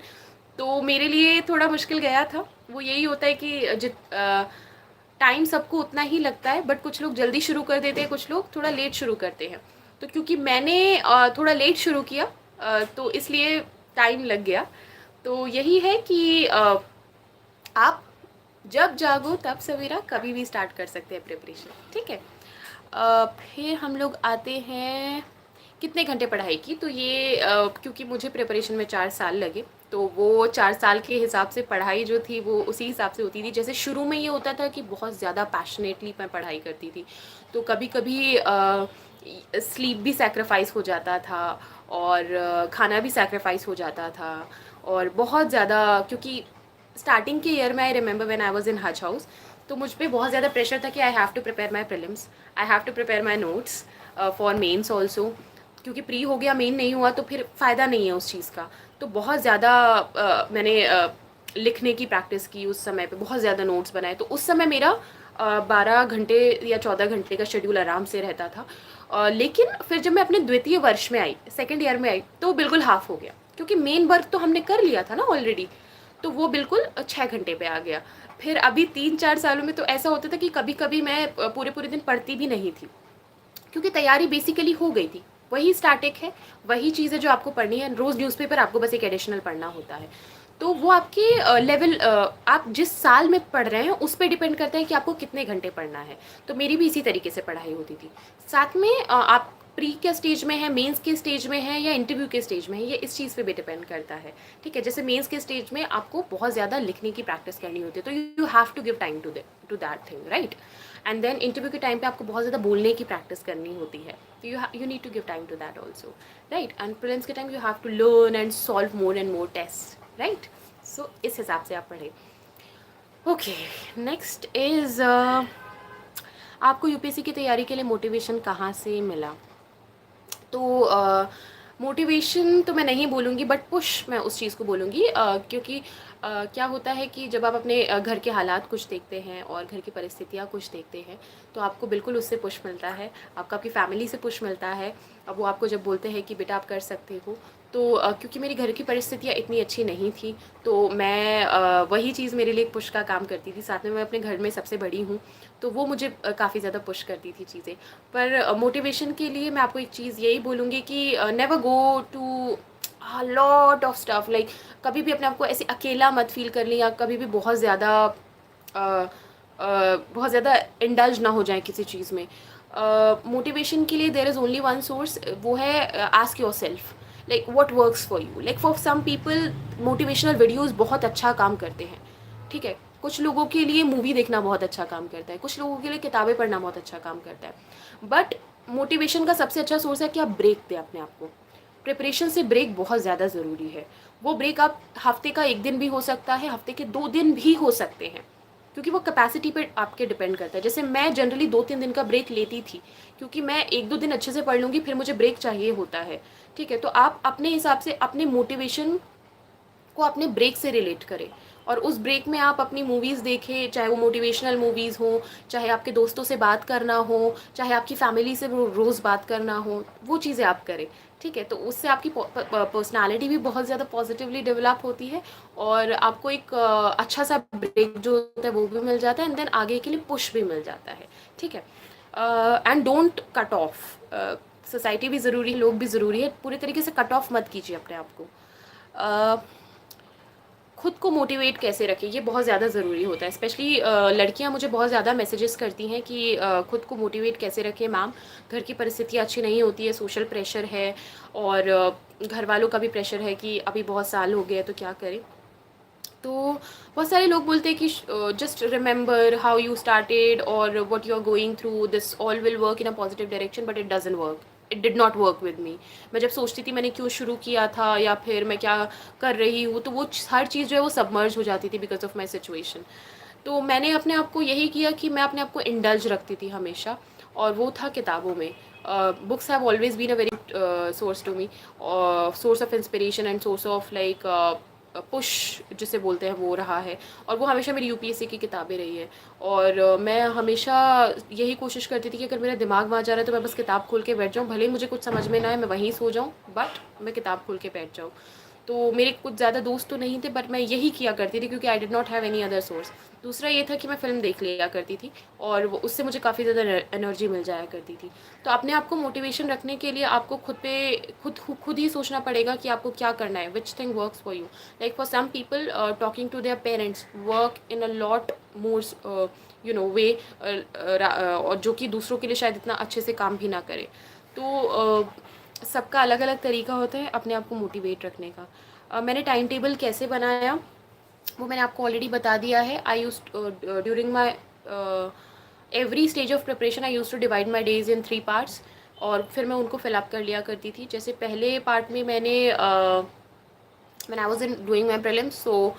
तो मेरे लिए थोड़ा मुश्किल गया था। वो यही होता है कि टाइम सबको उतना ही लगता है, बट कुछ लोग जल्दी शुरू कर देते हैं, कुछ लोग थोड़ा लेट शुरू करते हैं। तो क्योंकि मैंने थोड़ा लेट शुरू किया, तो इसलिए टाइम लग गया। तो यही है कि आप जब जागो तब सवेरा, कभी भी स्टार्ट कर सकते हैं प्रिपरेशन, ठीक है। फिर हम लोग आते हैं कितने घंटे पढ़ाई की। तो ये क्योंकि मुझे प्रिपरेशन में 4 साल लगे, तो वो 4 साल के हिसाब से पढ़ाई जो थी वो उसी हिसाब से होती थी। जैसे शुरू में ये होता था कि बहुत ज़्यादा पैशनेटली मैं पढ़ाई करती थी, तो कभी कभी स्लीप भी सेक्रीफाइस हो जाता था, और खाना भी सेक्रीफाइस हो जाता था, और बहुत ज़्यादा, क्योंकि स्टार्टिंग के ईयर में I remember when I was in हज हाउस, तो मुझ पे बहुत ज़्यादा प्रेशर था कि I have to prepare my prelims, I have to prepare my notes for mains also. क्योंकि प्री हो गया, मेन नहीं हुआ, तो फिर फ़ायदा नहीं है उस चीज़ का। तो बहुत ज़्यादा मैंने लिखने की प्रैक्टिस की उस समय पे, बहुत ज़्यादा नोट्स बनाए। तो उस समय मेरा 12 घंटे या 14 घंटे का शेड्यूल आराम से रहता था। लेकिन फिर जब मैं अपने द्वितीय वर्ष में आई, सेकेंड ईयर में आई, तो बिल्कुल हाफ हो गया, क्योंकि मेन वर्क तो हमने कर लिया था ना ऑलरेडी। तो वो बिल्कुल 6 घंटे पे आ गया। फिर अभी 3-4 सालों में तो ऐसा होता था कि कभी कभी मैं पूरे पूरे दिन पढ़ती भी नहीं थी, क्योंकि तैयारी बेसिकली हो गई थी। वही स्टैटिक है, वही चीज़ है जो आपको पढ़नी है। रोज़ न्यूज़पेपर आपको बस एक एडिशनल पढ़ना होता है। तो वो आपके लेवल, आप जिस साल में पढ़ रहे हैं उस पर डिपेंड करता है कि आपको कितने घंटे पढ़ना है। तो मेरी भी इसी तरीके से पढ़ाई होती थी। साथ में आप प्री के स्टेज में है, मेंस के स्टेज में है, या इंटरव्यू के स्टेज में है, ये इस चीज़ पे भी डिपेंड करता है, ठीक है। जैसे मेंस के स्टेज में आपको बहुत ज़्यादा लिखने की प्रैक्टिस करनी होती है, तो you have to give time to that thing, right. And then interview के टाइम पे आपको बहुत ज़्यादा बोलने की प्रैक्टिस करनी होती है, तो you need to give time to that also, right. And prelims के time you have to learn and solve more and more test, right. So इस हिसाब से आप पढ़ें। ओके, नेक्स्ट इज़ आपको यूपीएससी की तैयारी के लिए मोटिवेशन कहाँ से मिला। तो मोटिवेशन तो मैं नहीं बोलूँगी, बट पुश मैं उस चीज़ को बोलूँगी, क्योंकि क्या होता है कि जब आप अपने घर के हालात कुछ देखते हैं और घर की परिस्थितियाँ कुछ देखते हैं, तो आपको बिल्कुल उससे पुश मिलता है, आपको आपकी फैमिली से पुश मिलता है। अब वो आपको जब बोलते हैं कि बेटा आप कर सकते हो, तो क्योंकि मेरी घर की परिस्थितियाँ इतनी अच्छी नहीं थी, तो मैं वही चीज़ मेरे लिए पुश का काम करती थी। साथ में मैं अपने घर में सबसे बड़ी हूँ, तो वो मुझे काफ़ी ज़्यादा पुश करती थी चीज़ें। पर मोटिवेशन के लिए मैं आपको एक चीज़ यही बोलूँगी कि never go to lot of stuff, like कभी भी अपने आप को ऐसे अकेला मत फील कर लें, या कभी भी बहुत ज़्यादा इंडल्ज ना हो जाए किसी चीज़ में। मोटिवेशन के लिए there is only one source, वो है ask yourself like what works for you. Like for some people motivational videos बहुत अच्छा काम करते हैं, ठीक है। कुछ लोगों के लिए मूवी देखना बहुत अच्छा काम करता है, कुछ लोगों के लिए किताबें पढ़ना बहुत अच्छा काम करता है। बट मोटिवेशन का सबसे अच्छा सोर्स है कि आप ब्रेक दें अपने आप को। प्रिपरेशन से ब्रेक बहुत ज़्यादा ज़रूरी है। वो ब्रेक आप हफ्ते का 1 दिन भी हो सकता है, हफ्ते के 2 दिन भी हो सकते हैं, क्योंकि वो कैपेसिटी पे आपके डिपेंड करता है। जैसे मैं जनरली 2-3 दिन का ब्रेक लेती थी, क्योंकि मैं 1-2 दिन अच्छे से पढ़ लूँगी, फिर मुझे ब्रेक चाहिए होता है, ठीक है। तो आप अपने हिसाब से अपने मोटिवेशन को अपने ब्रेक से रिलेट करें, और उस ब्रेक में आप अपनी मूवीज़ देखें, चाहे वो मोटिवेशनल मूवीज़ हो, चाहे आपके दोस्तों से बात करना हो, चाहे आपकी फैमिली से रोज़ बात करना हो, वो चीज़ें आप करें, ठीक है। तो उससे आपकी पर्सनालिटी भी बहुत ज़्यादा पॉजिटिवली डेवलप होती है, और आपको एक अच्छा सा ब्रेक जो होता है वो भी मिल जाता है, एंड देन आगे के लिए पुश भी मिल जाता है, ठीक है। And don't cut off. Society भी ज़रूरी है, लोग भी ज़रूरी है, पूरे तरीके से कट ऑफ मत कीजिए अपने आप को। खुद को मोटिवेट कैसे रखें, ये बहुत ज़्यादा ज़रूरी होता है। स्पेशली लड़कियां मुझे बहुत ज़्यादा मैसेजेस करती हैं कि खुद को मोटिवेट कैसे रखें मैम, घर की परिस्थितियाँ अच्छी नहीं होती है, सोशल प्रेशर है, और घर वालों का भी प्रेशर है कि अभी बहुत साल हो गए तो क्या करें। तो बहुत सारे लोग बोलते हैं कि just remember how you started और what you are going through, this all will work in a positive direction, but it doesn't work, it did not work with me. मैं जब सोचती थी मैंने क्यों शुरू किया था, या फिर मैं क्या कर रही हूँ, तो वो हर चीज़ जो है वो सबमर्ज हो जाती थी बिकॉज ऑफ माई सिचुएशन। तो मैंने अपने आप को यही किया कि मैं अपने आप को इंडल्ज रखती थी हमेशा, और वो था किताबों में। Books have always been a very source to me, source of inspiration and source of like push जिसे बोलते हैं वो रहा है, और वो हमेशा मेरी यूपीएससी की किताबें रही है। और मैं हमेशा यही कोशिश करती थी कि अगर मेरा दिमाग वहाँ जा रहा है तो मैं बस किताब खोल के बैठ जाऊँ, भले ही मुझे कुछ समझ में ना आए, मैं वहीं सो जाऊँ, बट मैं किताब खोल के बैठ जाऊँ। तो मेरे कुछ ज़्यादा दोस्त तो नहीं थे, बट मैं यही किया करती थी क्योंकि I did not have any other source. दूसरा ये था कि मैं फ़िल्म देख लिया करती थी, और वो उससे मुझे काफ़ी ज़्यादा एनर्जी मिल जाया करती थी। तो अपने आप को मोटिवेशन रखने के लिए आपको खुद ही सोचना पड़ेगा कि आपको क्या करना है, which thing works for you. Like for some people talking to their parents work in a lot more way, और जो कि दूसरों के लिए शायद इतना अच्छे से काम भी ना करे। तो सबका अलग अलग तरीका होता है अपने आप को मोटिवेट रखने का। मैंने टाइम टेबल कैसे बनाया वो मैंने आपको ऑलरेडी बता दिया है। I use during my every stage of preparation I used to divide my days in 3 parts, और फिर मैं उनको फिलअप कर लिया करती थी। जैसे पहले पार्ट में मैंने when I was in doing my prelims, so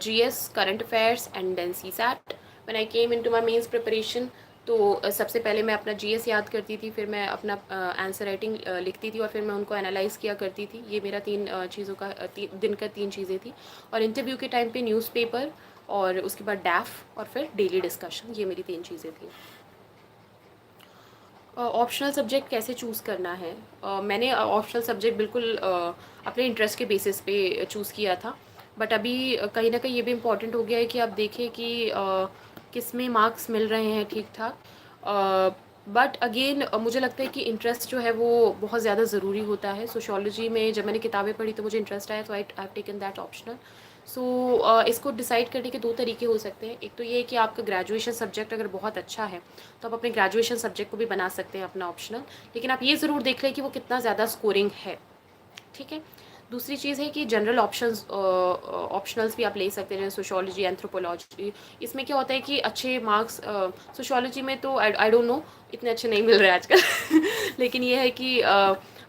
GS, current affairs and then CSAT. When I came into my mains preparation, तो सबसे पहले मैं अपना GS याद करती थी, फिर मैं अपना आंसर राइटिंग लिखती थी, और फिर मैं उनको एनालाइज़ किया करती थी। ये मेरा चीज़ों का दिन का 3 चीज़ें थी। और इंटरव्यू के टाइम पे न्यूज़पेपर, और उसके बाद डैफ, और फिर डेली डिस्कशन, ये मेरी 3 चीज़ें थी। ऑप्शनल सब्जेक्ट कैसे चूज़ करना है? मैंने ऑप्शनल सब्जेक्ट बिल्कुल अपने इंटरेस्ट के बेसिस पे चूज़ किया था, बट अभी कहीं ना कहीं ये भी इम्पॉर्टेंट हो गया है कि आप देखें कि किस में मार्क्स मिल रहे हैं ठीक ठाक। बट अगेन मुझे लगता है कि इंटरेस्ट जो है वो बहुत ज़्यादा ज़रूरी होता है। सोशियोलॉजी में जब मैंने किताबें पढ़ी तो मुझे इंटरेस्ट आया, तो I have taken that optional. So इसको डिसाइड करने के 2 तरीके हो सकते हैं। एक तो ये है कि आपका ग्रेजुएशन सब्जेक्ट अगर बहुत अच्छा है तो आप अपने ग्रेजुएशन सब्जेक्ट को भी बना सकते हैं अपना ऑप्शनल, लेकिन आप ये ज़रूर देख लें कि वो कितना ज़्यादा स्कोरिंग है, ठीक है। दूसरी चीज़ है कि जनरल ऑप्शनल्स भी आप ले सकते हैं, सोशियोलॉजी, एंथ्रोपोलॉजी। इसमें क्या होता है कि अच्छे मार्क्स सोशियोलॉजी में तो आई डोंट नो, इतने अच्छे नहीं मिल रहे आजकल लेकिन ये है कि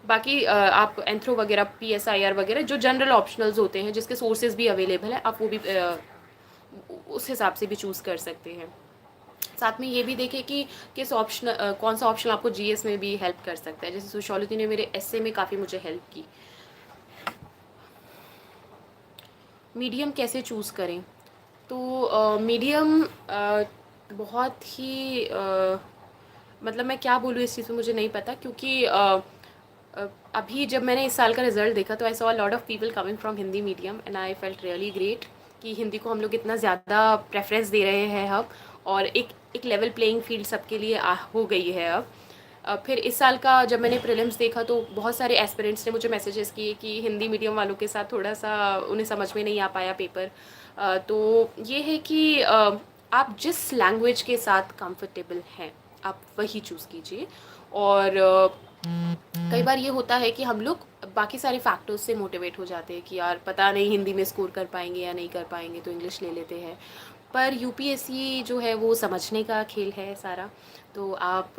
बाकी आप एंथ्रो वगैरह, PSIR वगैरह जो जनरल ऑप्शनल्स होते हैं जिसके सोर्सेज भी अवेलेबल है, आप वो भी उस हिसाब से भी चूज़ कर सकते हैं। साथ में ये भी देखें कि किस ऑप्शन कौन सा ऑप्शन आपको GS में भी हेल्प कर सकता है। जैसे सोशियोलॉजी ने मेरे एसए में काफ़ी मुझे हेल्प की। मीडियम कैसे चूज़ करें? तो मीडियम बहुत ही मतलब मैं क्या बोलूँ इस चीज़ में मुझे नहीं पता, क्योंकि अभी जब मैंने इस साल का रिज़ल्ट देखा तो I saw a lot of people coming from Hindi medium, and I felt really great कि हिंदी को हम लोग इतना ज़्यादा प्रेफरेंस दे रहे हैं अब, और एक लेवल प्लेइंग फील्ड सबके लिए हो गई है अब। फिर इस साल का जब मैंने प्रीलिम्स देखा तो बहुत सारे एस्पिरेंट्स ने मुझे मैसेजेस किए कि हिंदी मीडियम वालों के साथ थोड़ा सा उन्हें समझ में नहीं आ पाया पेपर। तो ये है कि आप जिस लैंग्वेज के साथ कंफर्टेबल हैं आप वही चूज़ कीजिए। और कई बार ये होता है कि हम लोग बाकी सारे फैक्टर्स से मोटिवेट हो जाते हैं कि यार पता नहीं हिंदी में स्कोर कर पाएंगे या नहीं कर पाएंगे, तो इंग्लिश ले लेते हैं। पर यूपीएससी जो है वो समझने का खेल है सारा, तो आप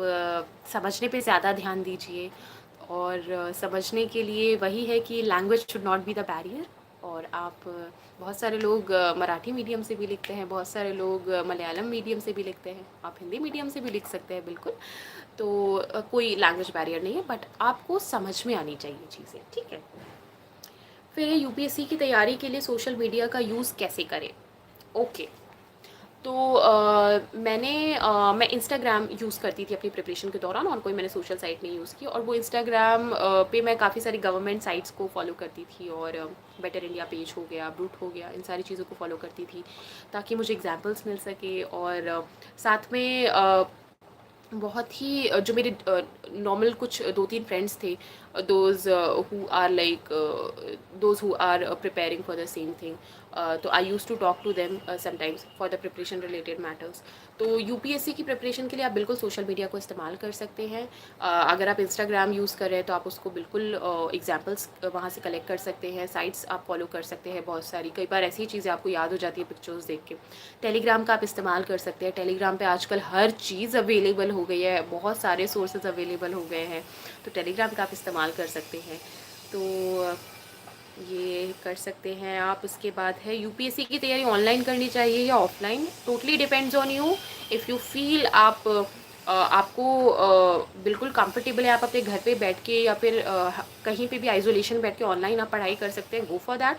समझने पे ज़्यादा ध्यान दीजिए। और समझने के लिए वही है कि language should not be the barrier. और आप बहुत सारे लोग मराठी मीडियम से भी लिखते हैं, बहुत सारे लोग मलयालम मीडियम से भी लिखते हैं, आप हिंदी मीडियम से भी लिख सकते हैं बिल्कुल। तो कोई लैंग्वेज बैरियर नहीं है, बट आपको समझ में आनी चाहिए चीज़ें, ठीक है। फिर यूपीएससी की तैयारी के लिए सोशल मीडिया का यूज़ कैसे करें? ओके, तो मैं इंस्टाग्राम यूज़ करती थी अपनी प्रिपरेशन के दौरान, और कोई मैंने सोशल साइट नहीं यूज़ की। और वो इंस्टाग्राम पे मैं काफ़ी सारी गवर्नमेंट साइट्स को फॉलो करती थी, और बेटर इंडिया पेज हो गया, ब्रूट हो गया, इन सारी चीज़ों को फॉलो करती थी ताकि मुझे एग्जाम्पल्स मिल सके। और साथ में बहुत ही जो मेरे नॉर्मल कुछ 2-3 फ्रेंड्स थे, those who are like those who are preparing for the same thing, तो I use to talk to them sometimes for the preparation related matters. तो यूपीएससी की प्रिपरेशन के लिए आप बिल्कुल सोशल मीडिया को इस्तेमाल कर सकते हैं। अगर आप इंस्टाग्राम यूज़ कर रहे हैं तो आप उसको बिल्कुल एग्जाम्पल्स वहाँ से कलेक्ट कर सकते हैं, साइट्स आप फॉलो कर सकते हैं बहुत सारी। कई बार ऐसी चीज़ें आपको याद हो जाती है पिक्चर्स देख के। टेलीग्राम का आप इस्तेमाल कर सकते हैं, टेलीग्राम पे आजकल हर चीज़ अवेलेबल हो गई है, बहुत सारे सोर्सेज अवेलेबल हो गए हैं, तो टेलीग्राम का आप इस्तेमाल कर सकते हैं। तो ये कर सकते हैं आप। उसके बाद है यूपीएससी की तैयारी ऑनलाइन करनी चाहिए या offline? Totally depends on you. If you feel आपको बिल्कुल कंफर्टेबल है, आप अपने घर पे बैठ के या फिर कहीं पे भी आइसोलेशन बैठ के ऑनलाइन आप पढ़ाई कर सकते हैं, गो for that.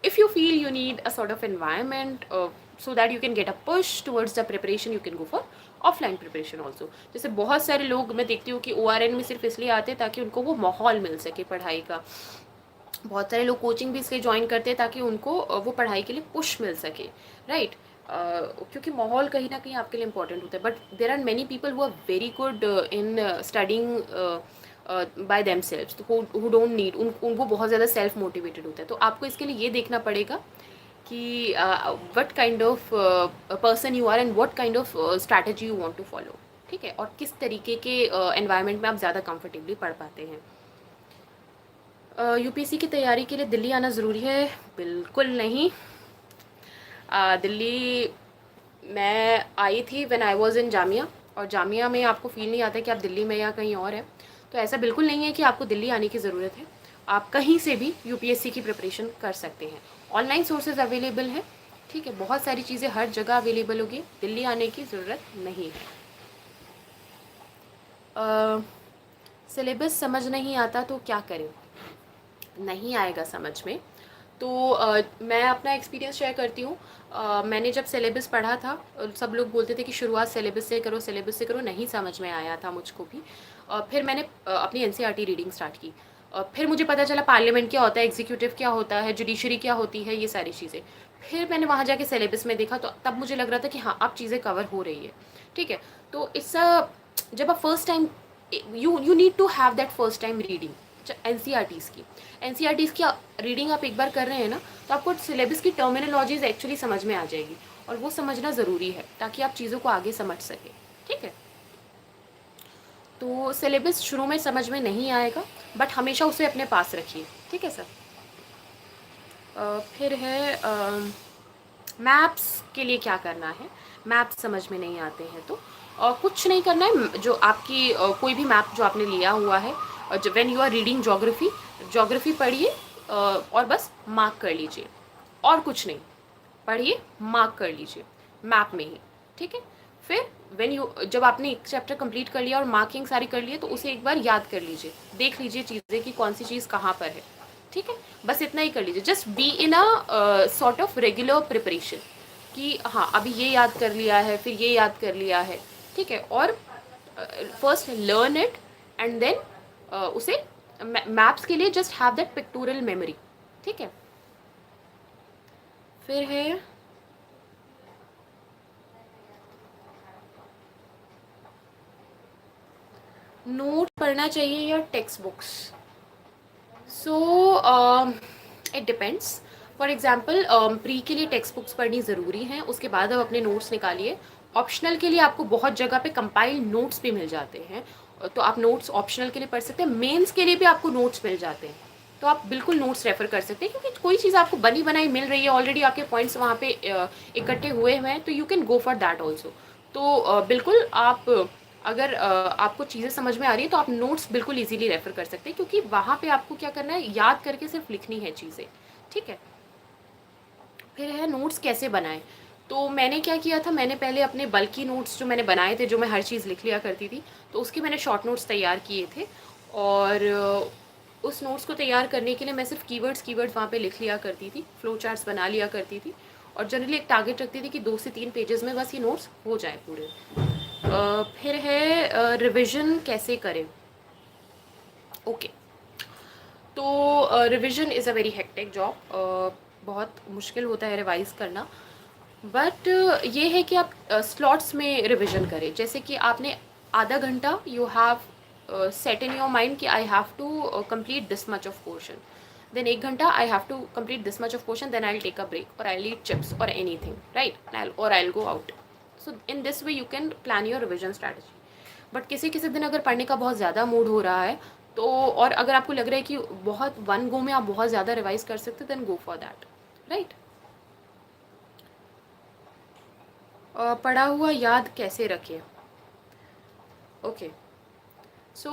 if you feel you need a sort of environment so that you can get a push towards the preparation, you can go for offline preparation also. जैसे बहुत सारे लोग मैं देखती हूँ कि ORN में सिर्फ इसलिए आते हैं ताकि उनको वो माहौल मिल सके पढ़ाई का. बहुत सारे लोग कोचिंग भी इसलिए ज्वाइन करते हैं ताकि उनको वो पढ़ाई के लिए पुश मिल सके, राइट. क्योंकि माहौल कहीं ना कहीं आपके लिए इंपॉर्टेंट होता है. But there are many people who are very good in studying by themselves, who don't need, उनको बहुत ज़्यादा सेल्फ मोटिवेटेड होता है. तो आपको इसके लिए ये देखना पड़ेगा कि what kind of person you are and what kind of strategy you want to follow, ठीक है, और किस तरीके के एनवायरनमेंट में आप ज़्यादा कंफर्टेबली पढ़ पाते हैं. यूपीएससी की तैयारी के लिए दिल्ली आना ज़रूरी है? बिल्कुल नहीं. दिल्ली मैं आई थी when I was in Jamia, और जामिया में आपको फील नहीं आता कि आप दिल्ली में या कहीं और है. तो ऐसा बिल्कुल नहीं है कि आपको दिल्ली आने की ज़रूरत है. आप कहीं से भी यूपीएससी की प्रिपरेशन कर सकते हैं. ऑनलाइन सोर्सेज अवेलेबल हैं, ठीक है, बहुत सारी चीज़ें हर जगह अवेलेबल होगी. दिल्ली आने की ज़रूरत नहीं है. सिलेबस समझ नहीं आता तो क्या करें? नहीं आएगा समझ में तो मैं अपना एक्सपीरियंस शेयर करती हूँ. मैंने जब सिलेबस पढ़ा था, सब लोग बोलते थे कि शुरुआत सिलेबस से करो, सिलेबस से करो. नहीं समझ में आया था मुझको भी. फिर मैंने अपनी एनसीईआरटी रीडिंग स्टार्ट की. फिर मुझे पता चला पार्लियामेंट क्या होता है, एग्जीक्यूटिव क्या होता है, जुडिशरी क्या होती है, ये सारी चीज़ें. फिर मैंने वहाँ जाके सिलेबस में देखा तो तब मुझे लग रहा था कि हाँ अब चीज़ें कवर हो रही है, ठीक है. तो जब आप first time you need to have that first time reading NCERTs की रीडिंग आप एक बार कर रहे हैं ना, तो आपको सिलेबस की टर्मिनोलॉजीज एक्चुअली समझ में आ जाएगी, और वो समझना ज़रूरी है ताकि आप चीज़ों को आगे समझ सकें, ठीक है. तो सिलेबस शुरू में समझ में नहीं आएगा, बट हमेशा उसे अपने पास रखिए, ठीक है सर. फिर है मैप्स के लिए क्या करना है. मैप्स समझ में नहीं आते हैं तो कुछ नहीं करना है. जो आपकी कोई भी मैप जो आपने लिया हुआ है, when you are reading geography पढ़िए और बस मार्क कर लीजिए, और कुछ नहीं. पढ़िए, मार्क कर लीजिए मैप में ही, ठीक है. फिर जब आपने एक चैप्टर कंप्लीट कर लिया और मार्किंग सारी कर ली है, तो उसे एक बार याद कर लीजिए, देख लीजिए चीज़ें कि कौन सी चीज़ कहाँ पर है, ठीक है. बस इतना ही कर लीजिए. Just be in a sort of regular preparation कि हाँ अभी ये याद कर लिया है, फिर ये याद कर लिया है, ठीक है. और first learn it and then उसे मैप्स के लिए just have that pictorial memory, ठीक है. फिर है नोट पढ़ना चाहिए या text books. So it depends. For example pre के लिए टेक्स्ट बुक्स पढ़नी ज़रूरी हैं, उसके बाद आप अपने नोट्स निकालिए. ऑप्शनल के लिए आपको बहुत जगह पे कंपाइल्ड नोट्स भी मिल जाते हैं, तो आप नोट्स ऑप्शनल के लिए पढ़ सकते हैं. मेंस के लिए भी आपको नोट्स मिल जाते हैं, तो आप बिल्कुल नोट्स रेफ़र कर सकते हैं, क्योंकि कोई चीज़ आपको बनी बनाई मिल रही है, ऑलरेडी आपके पॉइंट्स वहाँ पे इकट्ठे हुए हैं, तो you can go for that also. तो बिल्कुल आप अगर आपको चीज़ें समझ में आ रही है तो आप नोट्स बिल्कुल इजीली रेफ़र कर सकते हैं, क्योंकि वहाँ पे आपको क्या करना है, याद करके सिर्फ लिखनी है चीज़ें, ठीक है. फिर है नोट्स कैसे बनाएं. तो मैंने क्या किया था, मैंने पहले अपने बल्कि नोट्स जो मैंने बनाए थे, जो मैं हर चीज़ लिख लिया करती थी, तो उसके मैंने शॉर्ट नोट्स तैयार किए थे. और उस नोट्स को तैयार करने के लिए मैं सिर्फ कीवर्ड्स वहाँ पे लिख लिया करती थी, फ्लो चार्ट्स बना लिया करती थी, और जनरली एक टारगेट रखती थी कि 2 से 3 पेजेस में बस ये नोट्स हो जाए पूरे. फिर है रिविज़न कैसे करें. ओके. तो revision is a very hectic job. बहुत मुश्किल होता है रिवाइज़ करना, बट ये है कि आप स्लॉट्स में रिविज़न करें. जैसे कि आपने आधा घंटा you have set in your mind कि I have to complete this much of portion, then 1 घंटा I have to complete this much of portion, then I will take a break और आई विल ईट चिप्स और anything, right, और I will go out. So in this way you can plan your revision strategy. But किसी किसी दिन अगर पढ़ने का बहुत ज़्यादा मूड हो रहा है, तो और अगर आपको लग रहा है कि बहुत वन गो में आप बहुत ज़्यादा रिवाइज कर सकते, then go for that, right. पढ़ा हुआ याद कैसे रखें. ओके. सो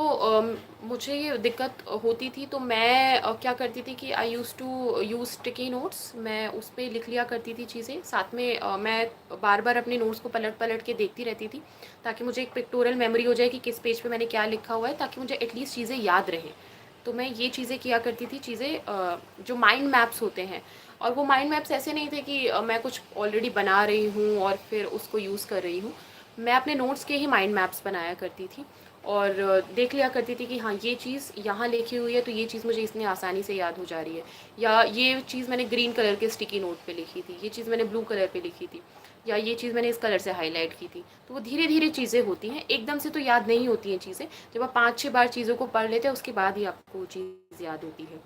मुझे ये दिक्कत होती थी, तो मैं क्या करती थी कि I use to use sticky notes. मैं उस पर लिख लिया करती थी चीज़ें, साथ में मैं बार बार अपने नोट्स को पलट पलट के देखती रहती थी, ताकि मुझे एक पिक्टोरियल मेमोरी हो जाए कि किस पेज पे मैंने क्या लिखा हुआ है, ताकि मुझे एटलीस्ट चीज़ें याद रहें. तो मैं ये चीज़ें किया करती थी, चीज़ें जो माइंड मैप्स होते हैं, और वो माइंड मैप्स ऐसे नहीं थे कि मैं कुछ ऑलरेडी बना रही हूँ और फिर उसको यूज़ कर रही हूँ। मैं अपने नोट्स के ही माइंड मैप्स बनाया करती थी और देख लिया करती थी कि हाँ ये चीज़ यहाँ लिखी हुई है तो ये चीज़ मुझे इतनी आसानी से याद हो जा रही है, या ये चीज़ मैंने ग्रीन कलर के स्टिकी नोट पे लिखी थी, ये चीज़ मैंने ब्लू कलर पे लिखी थी, या ये चीज़ मैंने इस कलर से हाईलाइट की थी। तो वो धीरे धीरे चीज़ें होती हैं, एकदम से तो याद नहीं होती हैं चीज़ें। जब आप 5-6 बार चीज़ों को पढ़ लेते हैं उसके बाद ही आपको वो चीज़ याद होती है।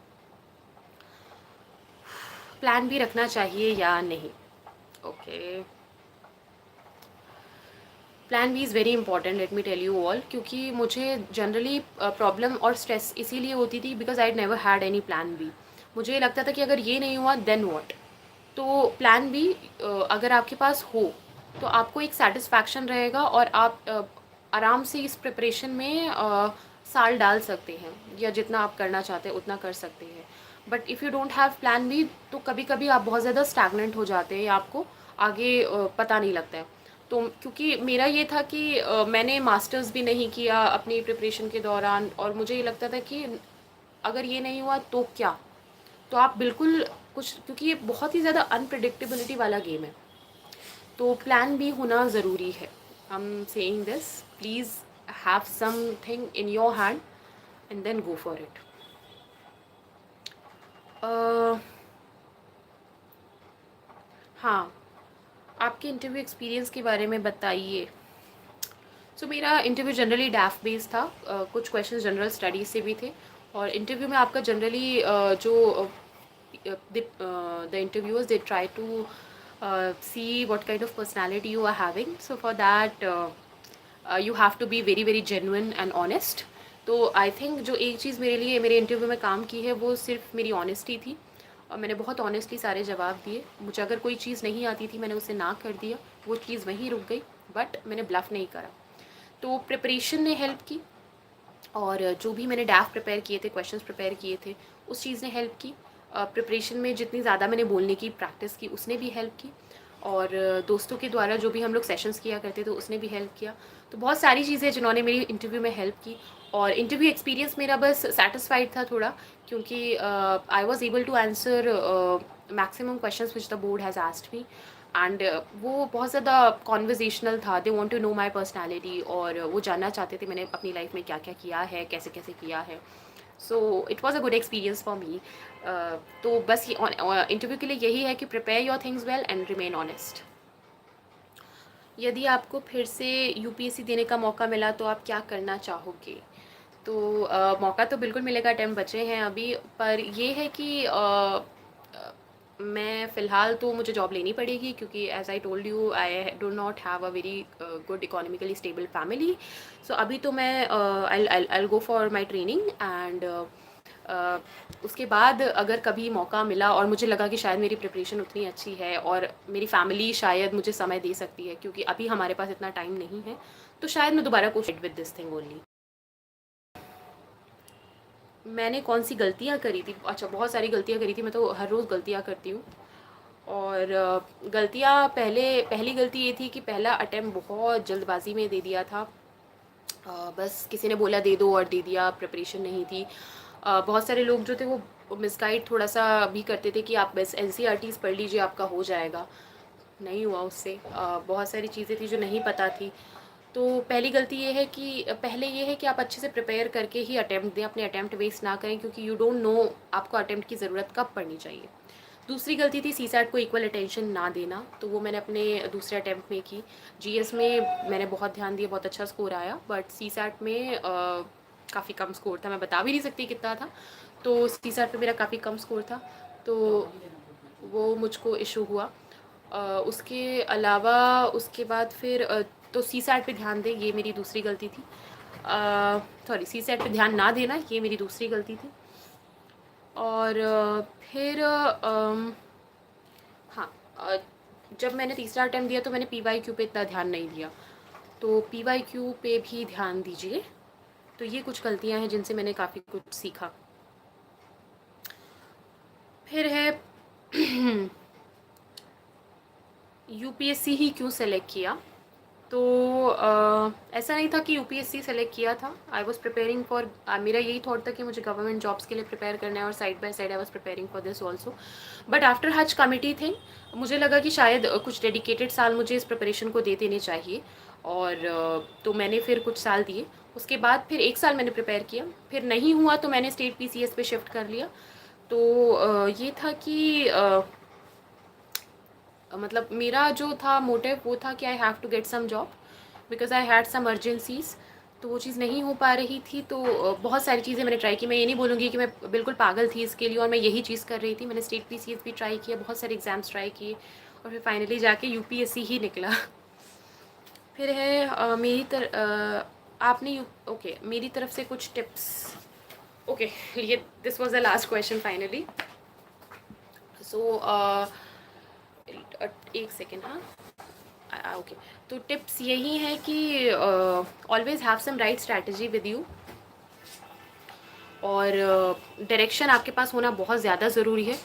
प्लान भी रखना चाहिए या नहीं? Okay, plan B is very important, let me tell you all, क्योंकि मुझे जनरली प्रॉब्लम और स्ट्रेस इसीलिए होती थी because I never had any plan B. मुझे लगता था कि अगर ये नहीं हुआ देन व्हाट। तो प्लान बी अगर आपके पास हो तो आपको एक सेटिस्फैक्शन रहेगा और आप आराम से इस प्रिपरेशन में साल डाल सकते हैं, या जितना आप करना चाहते हैं उतना कर सकते हैं। But if you don't have plan B तो कभी कभी आप बहुत ज़्यादा स्टैगनेंट हो जाते हैं या आपको आगे पता नहीं लगता है। तो क्योंकि मेरा ये था कि मैंने मास्टर्स भी नहीं किया अपनी प्रिपरेशन के दौरान, और मुझे ये लगता था कि अगर ये नहीं हुआ तो क्या। तो आप बिल्कुल कुछ, क्योंकि ये बहुत ही ज़्यादा अनप्रडिक्टेबिलिटी वाला गेम है, तो प्लान भी होना ज़रूरी है। I am saying this, please have something in your hand and then go for it. हाँ, आपके इंटरव्यू एक्सपीरियंस के बारे में बताइए। सो मेरा इंटरव्यू जनरली डैफ बेस्ड था, कुछ क्वेश्चंस जनरल स्टडीज से भी थे, और इंटरव्यू में आपका जनरली जो the interviewers, they try to see what kind of personality you are having. So for that you have to be very very genuine and honest. तो आई थिंक जो एक चीज़ मेरे लिए मेरे इंटरव्यू में काम की है वो सिर्फ मेरी ऑनेस्टी थी, और मैंने बहुत ऑनेस्टली सारे जवाब दिए। मुझे अगर कोई चीज़ नहीं आती थी मैंने उसे ना कर दिया, वो चीज़ वहीं रुक गई, बट मैंने ब्लफ नहीं करा। तो प्रिपरेशन ने हेल्प की, और जो भी मैंने डैफ प्रिपेयर किए थे, क्वेश्चंस प्रिपेयर किए थे, उस चीज़ ने हेल्प की। प्रिपरेशन में जितनी ज़्यादा मैंने बोलने की प्रैक्टिस की उसने भी हेल्प की, और दोस्तों के द्वारा जो भी हम लोग सेशंस किया करते थे उसने भी हेल्प किया। तो बहुत सारी चीज़ें जिन्होंने मेरी इंटरव्यू में हेल्प की, और इंटरव्यू एक्सपीरियंस मेरा बस सेटिस्फाइड था थोड़ा, क्योंकि I was able to answer maximum questions which the board has asked me, and वो बहुत ज़्यादा कॉन्वर्जेशनल था। They want to know my personality, और वो जानना चाहते थे मैंने अपनी लाइफ में क्या क्या किया है, कैसे कैसे किया है। So it was a good experience for me. तो बस ये इंटरव्यू के लिए यही है कि prepare your things well and remain honest. यदि आपको फिर से यूपीएससी देने का मौका मिला तो आप क्या करना चाहोगे? तो मौका तो बिल्कुल मिलेगा, टाइम बचे हैं अभी, पर ये है कि मैं फ़िलहाल तो मुझे जॉब लेनी पड़ेगी, क्योंकि as I told you I do not have a very good economically stable family. So अभी तो मैं I go for my training, and उसके बाद अगर कभी मौका मिला और मुझे लगा कि शायद मेरी प्रिपरेशन उतनी अच्छी है और मेरी फैमिली शायद मुझे समय दे सकती है, क्योंकि अभी हमारे पास इतना टाइम नहीं है, तो शायद मैं दोबारा कोशिश विद दिस थिंग ओनली। मैंने कौन सी गलतियाँ करी थी? अच्छा, बहुत सारी गलतियाँ करी थी, मैं तो हर रोज़ गलतियाँ करती हूँ। और गलतियाँ, पहली गलती ये थी कि पहला अटेम्प्ट बहुत जल्दबाजी में दे दिया था। बस किसी ने बोला दे दो और दे दिया, प्रिपरेशन नहीं थी। बहुत सारे लोग जो थे वो मिसगाइड थोड़ा सा भी करते थे कि आप बस एनसीईआरटीज़ पढ़ लीजिए आपका हो जाएगा। नहीं हुआ उससे। बहुत सारी चीज़ें थी जो नहीं पता थी। तो पहली गलती ये है कि आप अच्छे से प्रिपेयर करके ही अटेम्प्ट दें, अपने अटेम्प्ट वेस्ट ना करें, क्योंकि यू डोंट नो आपको अटेम्प्ट की ज़रूरत कब पड़नी चाहिए। दूसरी गलती थी सीसैट को इक्वल अटेंशन ना देना, तो वो मैंने अपने दूसरे अटेम्प्ट में की। जीएस में मैंने बहुत ध्यान दिया, बहुत अच्छा स्कोर आया, बट सीसैट में काफ़ी कम स्कोर था, मैं बता भी नहीं सकती कितना था। तो सीसैट पे मेरा काफ़ी कम स्कोर था, तो वो मुझको इशू हुआ। उसके अलावा उसके बाद फिर तो सीसैट पे ध्यान दें, ये मेरी दूसरी गलती थी। सॉरी, सीसैट पे ध्यान ना देना, ये मेरी दूसरी गलती थी। और फिर हाँ, जब मैंने तीसरा अटेम्प्ट दिया तो मैंने पीवाईक्यू पे इतना ध्यान नहीं दिया, तो पीवाईक्यू पे भी ध्यान दीजिए। तो ये कुछ गलतियाँ हैं जिनसे मैंने काफ़ी कुछ सीखा। फिर है यूपीएससी ही क्यों सेलेक्ट किया? तो ऐसा नहीं था कि यूपीएससी सेलेक्ट किया था। आई वॉज प्रिपेयरिंग फॉर, मेरा यही थॉट था कि मुझे गवर्नमेंट जॉब्स के लिए प्रिपेयर करना है, और side by side I was preparing for this also. But after हज कमिटी थिंग मुझे लगा कि शायद कुछ डेडिकेटेड साल मुझे इस प्रिपरेशन को दे देने चाहिए, और तो मैंने फिर कुछ साल दिए। उसके बाद फिर 1 साल मैंने प्रिपेयर किया, फिर नहीं हुआ तो मैंने स्टेट पीसीएस पे शिफ्ट कर लिया। तो ये था कि मतलब मेरा जो था मोटिव वो था कि I have to get some job because I had some urgencies. तो वो चीज़ नहीं हो पा रही थी। तो बहुत सारी चीज़ें मैंने ट्राई की। मैं ये नहीं बोलूँगी कि मैं बिल्कुल पागल थी इसके लिए और मैं यही चीज़ कर रही थी। मैंने स्टेट पीसीएस भी ट्राई किया, बहुत सारे एग्ज़ाम्स ट्राई किए, और फिर फाइनली जाके यूपीएससी ही निकला। फिर है आपने ओके मेरी तरफ से कुछ टिप्स। ओके, ये this was the last question finally. So एक सेकेंड, हाँ ओके। तो टिप्स यही है कि always have some right strategy with you, और डायरेक्शन आपके पास होना बहुत ज़्यादा ज़रूरी है।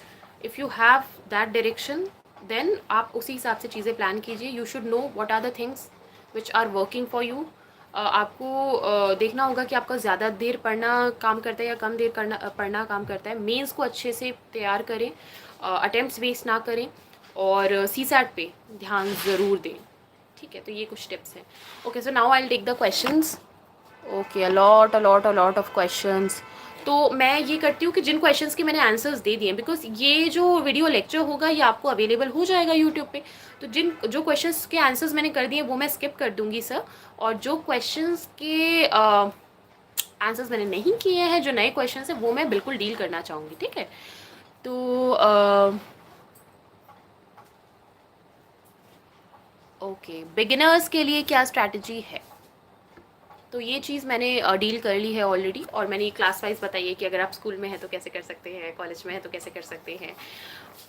If you have that direction then आप उसी हिसाब से चीज़ें प्लान कीजिए। You should know what are the things which are working for you. आपको देखना होगा कि आपका ज़्यादा देर पढ़ना काम करता है या कम देर पढ़ना काम करता है। मेंस को अच्छे से तैयार करें, अटेम्प्ट्स वेस्ट ना करें, और सीसैट पे ध्यान ज़रूर दें। ठीक है, तो ये कुछ टिप्स हैं। Okay, so now I will take the questions. Okay, a lot of questions. तो मैं ये करती हूँ कि जिन क्वेश्चंस के मैंने आंसर्स दे दिए, बिकॉज ये जो वीडियो लेक्चर होगा ये आपको अवेलेबल हो जाएगा यूट्यूब पे। तो जो क्वेश्चंस के आंसर्स मैंने कर दिए वो मैं स्किप कर दूंगी सर, और जो क्वेश्चंस के आंसर्स मैंने नहीं किए हैं, जो नए क्वेश्चन हैं, वो मैं बिल्कुल डील करना चाहूँगी। ठीक है, तो ओके, बिगिनर्स के लिए क्या स्ट्रैटेजी है, तो ये चीज़ मैंने डील कर ली है ऑलरेडी, और मैंने ये क्लास वाइज बताई है कि अगर आप स्कूल में हैं तो कैसे कर सकते हैं, कॉलेज में हैं तो कैसे कर सकते हैं।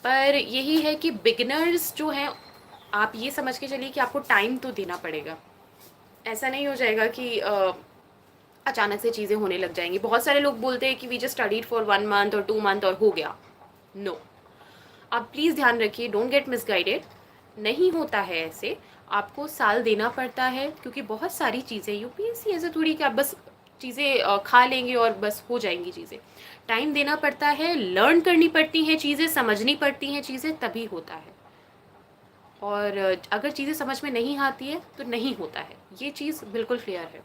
पर यही है कि बिगिनर्स जो हैं, आप ये समझ के चलिए कि आपको टाइम तो देना पड़ेगा। ऐसा नहीं हो जाएगा कि अचानक से चीज़ें होने लग जाएंगी। बहुत सारे लोग बोलते हैं कि we just studied for 1 month और 2 मंथ और हो गया। नो, आप प्लीज़ ध्यान रखिए, डोंट गेट मिसगाइडेड। नहीं होता है ऐसे, आपको साल देना पड़ता है, क्योंकि बहुत सारी चीज़ें यूपीएससी ऐसे थोड़ी कि आप बस चीज़ें खा लेंगे और बस हो जाएंगी चीज़ें। टाइम देना पड़ता है, लर्न करनी पड़ती हैं चीज़ें, समझनी पड़ती हैं चीज़ें, तभी होता है। और अगर चीज़ें समझ में नहीं आती है तो नहीं होता है, ये चीज़ बिल्कुल क्लियर है।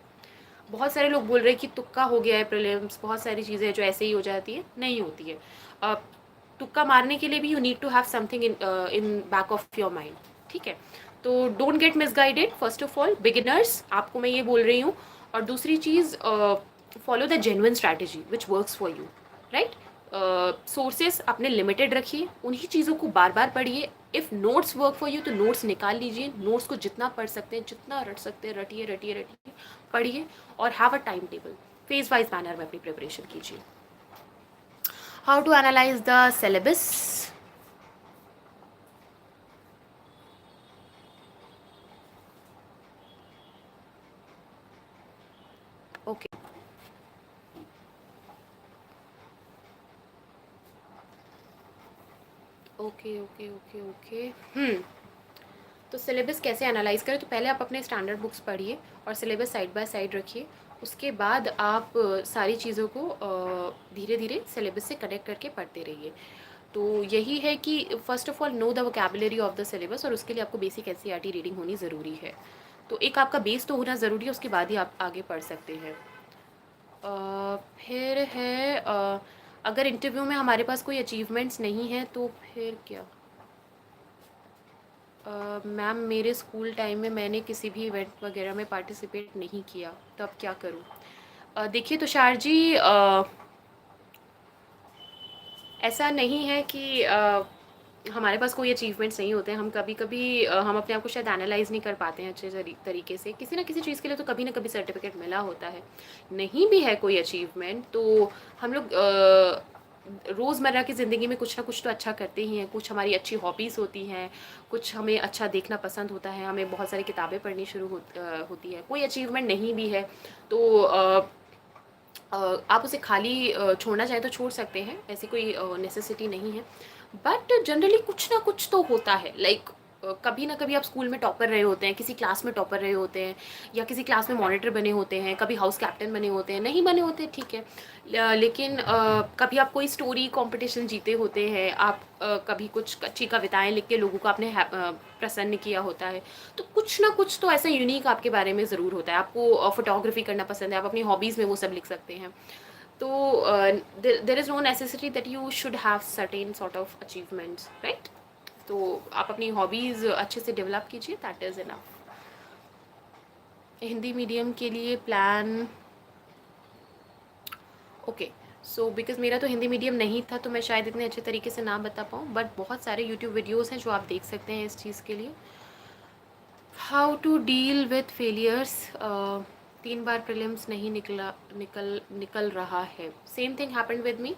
बहुत सारे लोग बोल रहे हैं कि तुक्का हो गया है प्रीलिम्स, बहुत सारी चीज़ें जो ऐसे ही हो जाती है, नहीं होती है। तुक्का मारने के लिए भी you need to have something in back of your mind. ठीक है, तो don't get misguided. First of all beginners, आपको मैं ये बोल रही हूँ। और दूसरी चीज़, follow the genuine strategy which works for you, right. Sources अपने लिमिटेड रखिए, उन्हीं चीज़ों को बार बार पढ़िए। If notes work for you तो नोट्स निकाल लीजिए, नोट्स को जितना पढ़ सकते हैं, जितना रट सकते हैं रटिए रटिए रटिए, पढ़िए, और have a time table. Phase wise manner में अपनी प्रिपरेशन कीजिए। How to analyse the syllabus. Okay okay okay okay okay तो सिलेबस कैसे एनालाइज करें, तो पहले आप अपने स्टैंडर्ड बुक्स पढ़िए और सिलेबस साइड बाय साइड रखिए। उसके बाद आप सारी चीज़ों को धीरे धीरे सिलेबस से कनेक्ट करके पढ़ते रहिए। तो यही है कि first of all know the vocabulary of the syllabus, और उसके लिए आपको बेसिक एनसीईआरटी रीडिंग होनी ज़रूरी है। तो एक आपका बेस तो होना ज़रूरी है, उसके बाद ही आप आगे पढ़ सकते हैं। फिर है अगर इंटरव्यू में हमारे पास कोई अचीवमेंट्स नहीं है तो फिर क्या। मैम मेरे स्कूल टाइम में मैंने किसी भी इवेंट वगैरह में पार्टिसिपेट नहीं किया, तो अब क्या करूँ। देखिए तुषार जी, ऐसा नहीं है कि हमारे पास कोई अचीवमेंट्स नहीं होते हैं। हम कभी कभी हम अपने आप को शायद एनालाइज नहीं कर पाते हैं अच्छे तरीके से। किसी ना किसी चीज़ के लिए तो कभी ना कभी सर्टिफिकेट मिला होता है। नहीं भी है कोई अचीवमेंट तो हम लोग रोज़मर्रा की ज़िंदगी में कुछ ना कुछ तो अच्छा करते ही हैं। कुछ हमारी अच्छी हॉबीज़ होती हैं, कुछ हमें अच्छा देखना पसंद होता है, हमें बहुत सारी किताबें पढ़नी होती है। कोई अचीवमेंट नहीं भी है तो आप उसे खाली छोड़ना चाहें तो छोड़ सकते हैं, ऐसी कोई नेसेसिटी नहीं है। बट जनरली कुछ ना कुछ तो होता है, लाइक कभी ना कभी आप स्कूल में टॉपर रहे होते हैं, किसी क्लास में टॉपर रहे होते हैं, या किसी क्लास में मॉनिटर बने होते हैं, कभी हाउस कैप्टन बने होते हैं, नहीं बने होते ठीक है, लेकिन कभी आप कोई स्टोरी कंपटीशन जीते होते हैं, आप कभी कुछ अच्छी कविताएं लिख के लोगों को आपने प्रसन्न किया होता है। तो कुछ ना कुछ तो ऐसा यूनिक आपके बारे में ज़रूर होता है। आपको फोटोग्राफी करना पसंद है, आप अपनी हॉबीज़ में वो सब लिख सकते हैं। तो there is no necessity that you should have certain sort of achievements, right. तो आप अपनी हॉबीज़ अच्छे से डेवलप कीजिए, that is enough. Hindi medium के लिए प्लान, ओके। सो बिकॉज़ मेरा तो हिंदी मीडियम नहीं था, तो मैं शायद इतने अच्छे तरीके से ना बता पाऊँ, बट बहुत सारे यूट्यूब वीडियोज़ हैं जो आप देख सकते हैं इस चीज़ के लिए। How to deal with failures, 3 बार प्रीलिम्स नहीं निकल रहा है। Same thing happened with me,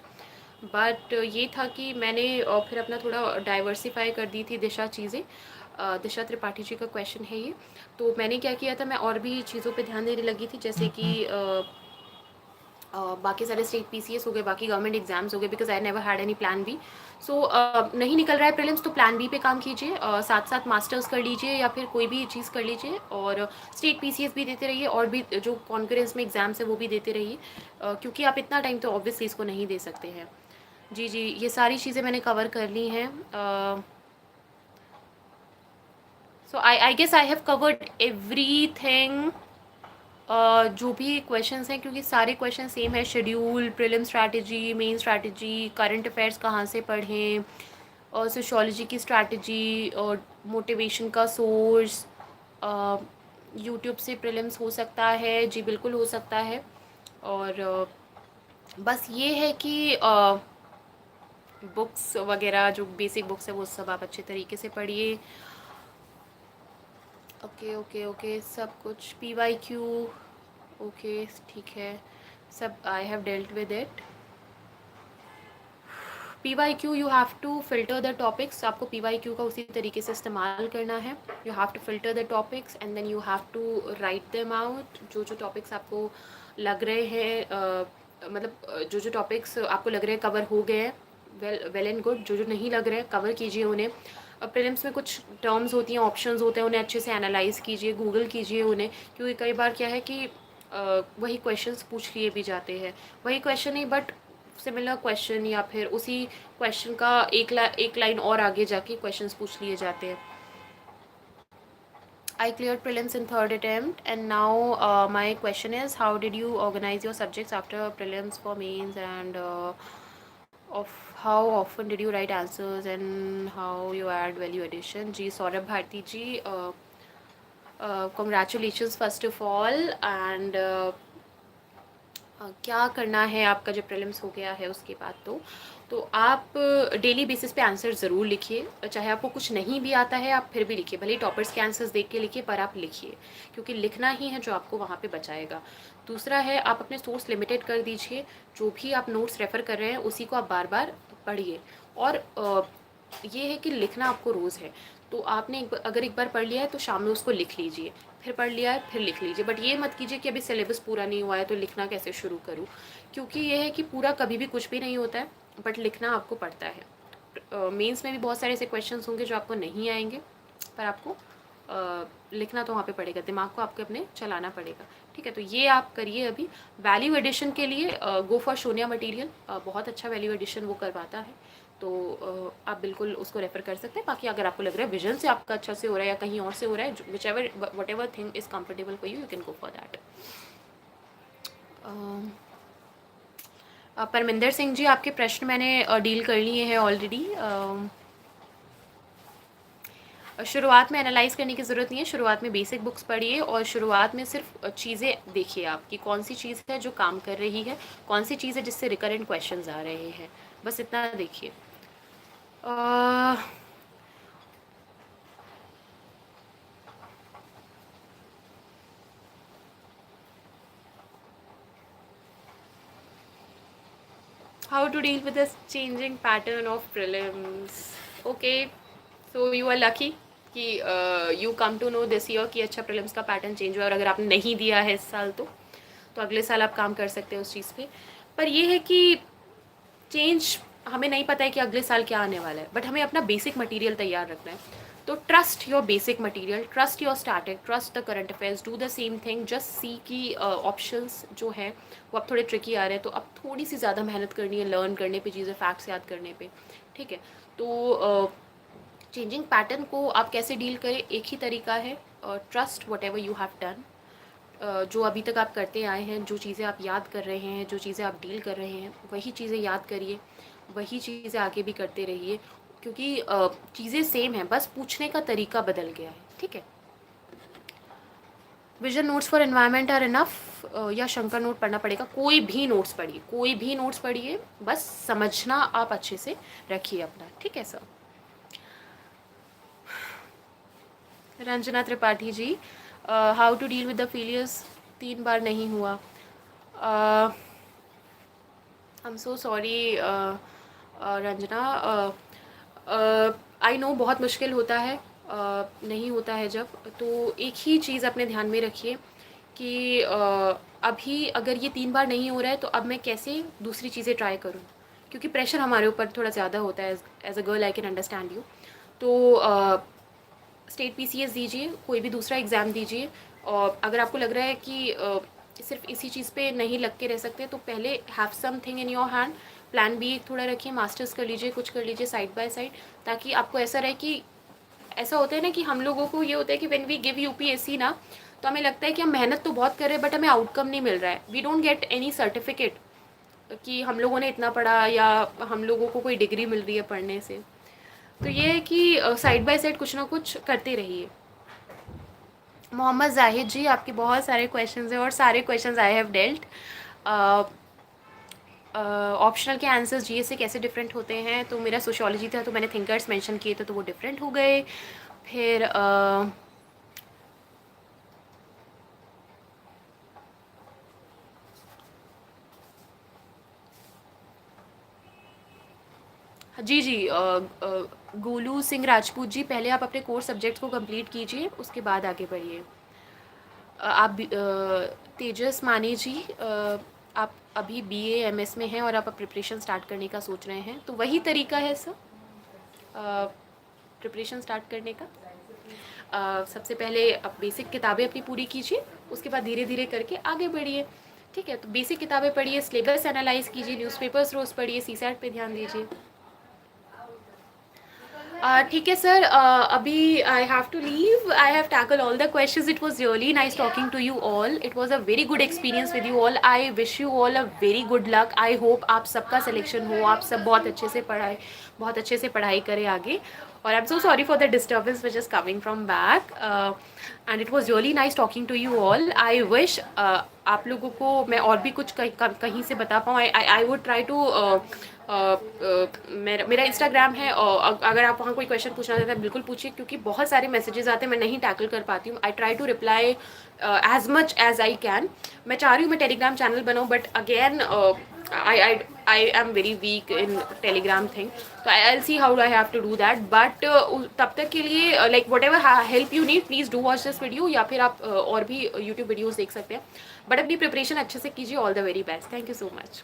but ये था कि मैंने फिर अपना थोड़ा डाइवर्सिफाई कर दी थी दिशा चीज़ें। दिशा त्रिपाठी जी का क्वेश्चन है ये। तो मैंने क्या किया था, मैं और भी चीज़ों पे ध्यान देने लगी थी, जैसे कि बाकी सारे स्टेट पीसीएस हो गए, बाकी गवर्नमेंट एग्जाम्स हो गए, because I never had any plan B. So नहीं निकल रहा है प्रीलिम्स, तो प्लान बी पे काम कीजिए, साथ साथ मास्टर्स कर लीजिए या फिर कोई भी चीज़ कर लीजिए, और स्टेट पीसीएस भी देते रहिए, और भी जो कॉन्करेंस में एग्जाम्स है वो भी देते रहिए, क्योंकि आप इतना टाइम तो ऑब्वियसली इसको नहीं दे सकते हैं। जी जी, ये सारी चीज़ें मैंने कवर कर ली हैं। So I guess I have covered everything. जो भी क्वेश्चंस हैं, क्योंकि सारे क्वेश्चन सेम है, schedule, prelim strategy, main strategy, current affairs कहाँ से पढ़ें, और सोशियोलॉजी की स्ट्रैटेजी, और मोटिवेशन का सोर्स, यूट्यूब से प्रीलिम्स हो सकता है, जी बिल्कुल हो सकता है। और बस ये है कि बुक्स वगैरह जो बेसिक बुक्स है वो सब आप अच्छे तरीके से पढ़िए। ओके ओके ओके, सब कुछ PYQ, ओके ठीक है, सब I have dealt with it. PYQ you have to filter the topics, आपको PYQ का उसी तरीके से इस्तेमाल करना है। You have to filter the topics and then you have to write them out. जो जो टॉपिक्स आपको लग रहे हैं, मतलब जो जो टॉपिक्स आपको लग रहे हैं कवर हो गए हैं, वेल एंड गुड। जो जो नहीं लग रहे हैं कवर कीजिए उन्हें। प्रीलिम्स में कुछ टर्म्स होती हैं, ऑप्शंस होते हैं, उन्हें अच्छे से एनालाइज कीजिए, गूगल कीजिए उन्हें, क्योंकि कई बार क्या है कि वही क्वेश्चंस पूछ लिए भी जाते हैं, वही क्वेश्चन नहीं बट सिमिलर क्वेश्चन, या फिर उसी क्वेश्चन का एक लाइन और आगे जाके क्वेश्चंस पूछ लिए जाते हैं। I cleared prelims in third attempt, and now my question is, how did you organize your subjects after prelims for mains, and of how often did you write answers, and how you add value addition? Ji Saurabh Bharti ji, congratulations first of all, and क्या करना है आपका जब prelims हो गया है उसके बाद, तो आप डेली बेसिस पे आंसर ज़रूर लिखिए, चाहे आपको कुछ नहीं भी आता है आप फिर भी लिखिए, भले टॉपर्स के आंसर्स देख के लिखिए, पर आप लिखिए, क्योंकि लिखना ही है जो आपको वहाँ पे बचाएगा। दूसरा है, आप अपने सोर्स लिमिटेड कर दीजिए, जो भी आप नोट्स रेफ़र कर रहे हैं उसी को आप बार बार पढ़िए। और ये है कि लिखना आपको रोज़ है, तो आपने अगर एक बार पढ़ लिया है तो शाम में उसको लिख लीजिए, फिर पढ़ लिया है फिर लिख लीजिए, बट ये मत कीजिए कि अभी सिलेबस पूरा नहीं हुआ है तो लिखना कैसे शुरू करूँ, क्योंकि ये है कि पूरा कभी भी कुछ भी नहीं होता है, बट लिखना आपको पड़ता है। मेंस में भी बहुत सारे ऐसे क्वेश्चंस होंगे जो आपको नहीं आएंगे, पर आपको लिखना तो वहाँ पे पड़ेगा, दिमाग को आपके अपने चलाना पड़ेगा, ठीक है। तो ये आप करिए। अभी वैल्यू एडिशन के लिए गो फॉर सोनिया मटेरियल, बहुत अच्छा वैल्यू एडिशन वो करवाता है, तो आप बिल्कुल उसको रेफ़र कर सकते हैं। बाकी अगर आपको लग रहा है विजन से आपका अच्छा से हो रहा है या कहीं और से हो रहा है, whichever whatever thing is comfortable for you, you can go for that. Parminder Singh ji, आपके प्रश्न मैंने डील कर लिए हैं ऑलरेडी। शुरुआत में एनालाइज करने की ज़रूरत नहीं है, शुरुआत में बेसिक बुक्स पढ़िए, और शुरुआत में सिर्फ चीज़ें देखिए आप कि कौन सी चीज़ है जो काम कर रही है, कौन सी चीज़ है जिससे रिकरेंट क्वेश्चंस आ रहे हैं, बस इतना देखिए। How to deal with this changing pattern of prelims? Okay, so you are lucky कि you come to know this year कि अच्छा prelims का pattern change हुआ, और अगर आपने नहीं दिया है इस साल तो अगले साल आप काम कर सकते हो उस चीज़ पे। पर ये है कि चेंज हमें नहीं पता है कि अगले साल क्या आने वाला है, बट हमें अपना बेसिक मटेरियल तैयार रखना है। तो trust your basic material, trust your static, trust the current affairs, do the same thing, just see की ऑप्शंस जो है वो अब थोड़े ट्रिकी आ रहे हैं, तो अब थोड़ी सी ज़्यादा मेहनत करनी है लर्न करने पे, चीज़ें फैक्ट्स याद करने पे, ठीक है। तो चेंजिंग पैटर्न को आप कैसे डील करें, एक ही तरीका है, trust what ever you have done, जो अभी तक आप करते आए हैं, जो चीज़ें आप याद कर रहे हैं, जो चीज़ें आप डील कर रहे हैं, वही चीज़ें याद करिए, वही चीज़ें आगे भी करते रहिए, क्योंकि चीज़ें सेम हैं, बस पूछने का तरीका बदल गया है, ठीक है। Vision notes for environment are enough, या शंकर नोट पढ़ना पड़ेगा? कोई भी नोट्स पढ़िए, कोई भी नोट्स पढ़िए, बस समझना आप अच्छे से रखिए अपना, ठीक है sir. Ranjana Tripathi ji, how to deal with the failures, 3 बार नहीं हुआ, I am so sorry Ranjana, I know बहुत मुश्किल होता है, नहीं होता है जब, तो एक ही चीज़ अपने ध्यान में रखिए कि अभी अगर ये 3 बार नहीं हो रहा है तो अब मैं कैसे दूसरी चीज़ें ट्राई करूँ, क्योंकि प्रेशर हमारे ऊपर थोड़ा ज़्यादा होता है, as a girl I can understand you. तो स्टेट पीसीएस दीजिए, कोई भी दूसरा एग्ज़ाम दीजिए, और अगर आपको लग रहा है कि सिर्फ इसी चीज़ पे नहीं लग के रह सकते, तो पहले have something in your hand, plan B एक थोड़ा रखिए, मास्टर्स कर लीजिए, कुछ कर लीजिए साइड बाय साइड, ताकि आपको ऐसा रहे कि ऐसा होता है ना कि हम लोगों को ये होता है कि व्हेन वी गिव यूपीएससी ना, तो हमें लगता है कि हम मेहनत तो बहुत कर रहे हैं बट हमें आउटकम नहीं मिल रहा है, we don't get any certificate कि हम लोगों ने इतना पढ़ा या हम लोगों को कोई डिग्री मिल रही है पढ़ने से। तो ये है कि साइड बाय साइड कुछ ना कुछ करते रहिए। मोहम्मद जाहिद जी, आपके बहुत सारे क्वेश्चंस हैं और सारे questions I have dealt. Optional के आंसर्स जीएस से कैसे डिफरेंट होते हैं, तो मेरा सोशियोलॉजी था तो मैंने थिंकर्स मेंशन किए थे तो वो डिफरेंट हो गए। फिर जी जी, गोलू सिंह राजपूत जी, पहले आप अपने कोर्स सब्जेक्ट्स को कंप्लीट कीजिए, उसके बाद आगे बढ़िए। आप तेजस मानी जी, आप अभी बीए एमएस में हैं और आप प्रिपरेशन स्टार्ट करने का सोच रहे हैं, तो वही तरीका है सर प्रिपरेशन स्टार्ट करने का। सबसे पहले आप बेसिक किताबें अपनी पूरी कीजिए, उसके बाद धीरे धीरे करके आगे बढ़िए, ठीक है। तो बेसिक किताबें पढ़िए, सिलेबस एनालाइज कीजिए, न्यूज़पेपर्स रोज़ पढ़िए, सीसैट पे ध्यान दीजिए। ठीक है सर, अभी I have to leave, I have tackle all the questions, it was really nice talking to you all, it was a very good experience with you all, I wish you all a very good luck, I hope आप सबका selection हो, आप सब बहुत अच्छे से पढ़ाई करें आगे, और I am so sorry for the disturbance which is coming from back, and it was really nice talking to you all. I wish आप लोगों को मैं और भी कुछ कहीं से बता पाऊँ, आई वुड ट्राई टू, मेरा इंस्टाग्राम है, और अगर आप वहाँ कोई क्वेश्चन पूछना चाहते हैं बिल्कुल पूछिए, क्योंकि बहुत सारे मैसेजेस आते हैं, मैं नहीं टैकल कर पाती हूँ, I try to reply as much as I can. मैं चाह रही हूँ मैं टेलीग्राम चैनल बनाऊँ, but again I am very weak in Telegram thing, so I'll see how I have to do that, but तब तक के लिए like whatever help you need, please do watch this video, या फिर आप और भी YouTube videos देख सकते हैं, बट अपनी प्रिपरेशन अच्छे से कीजिए। All the very best, thank you so much.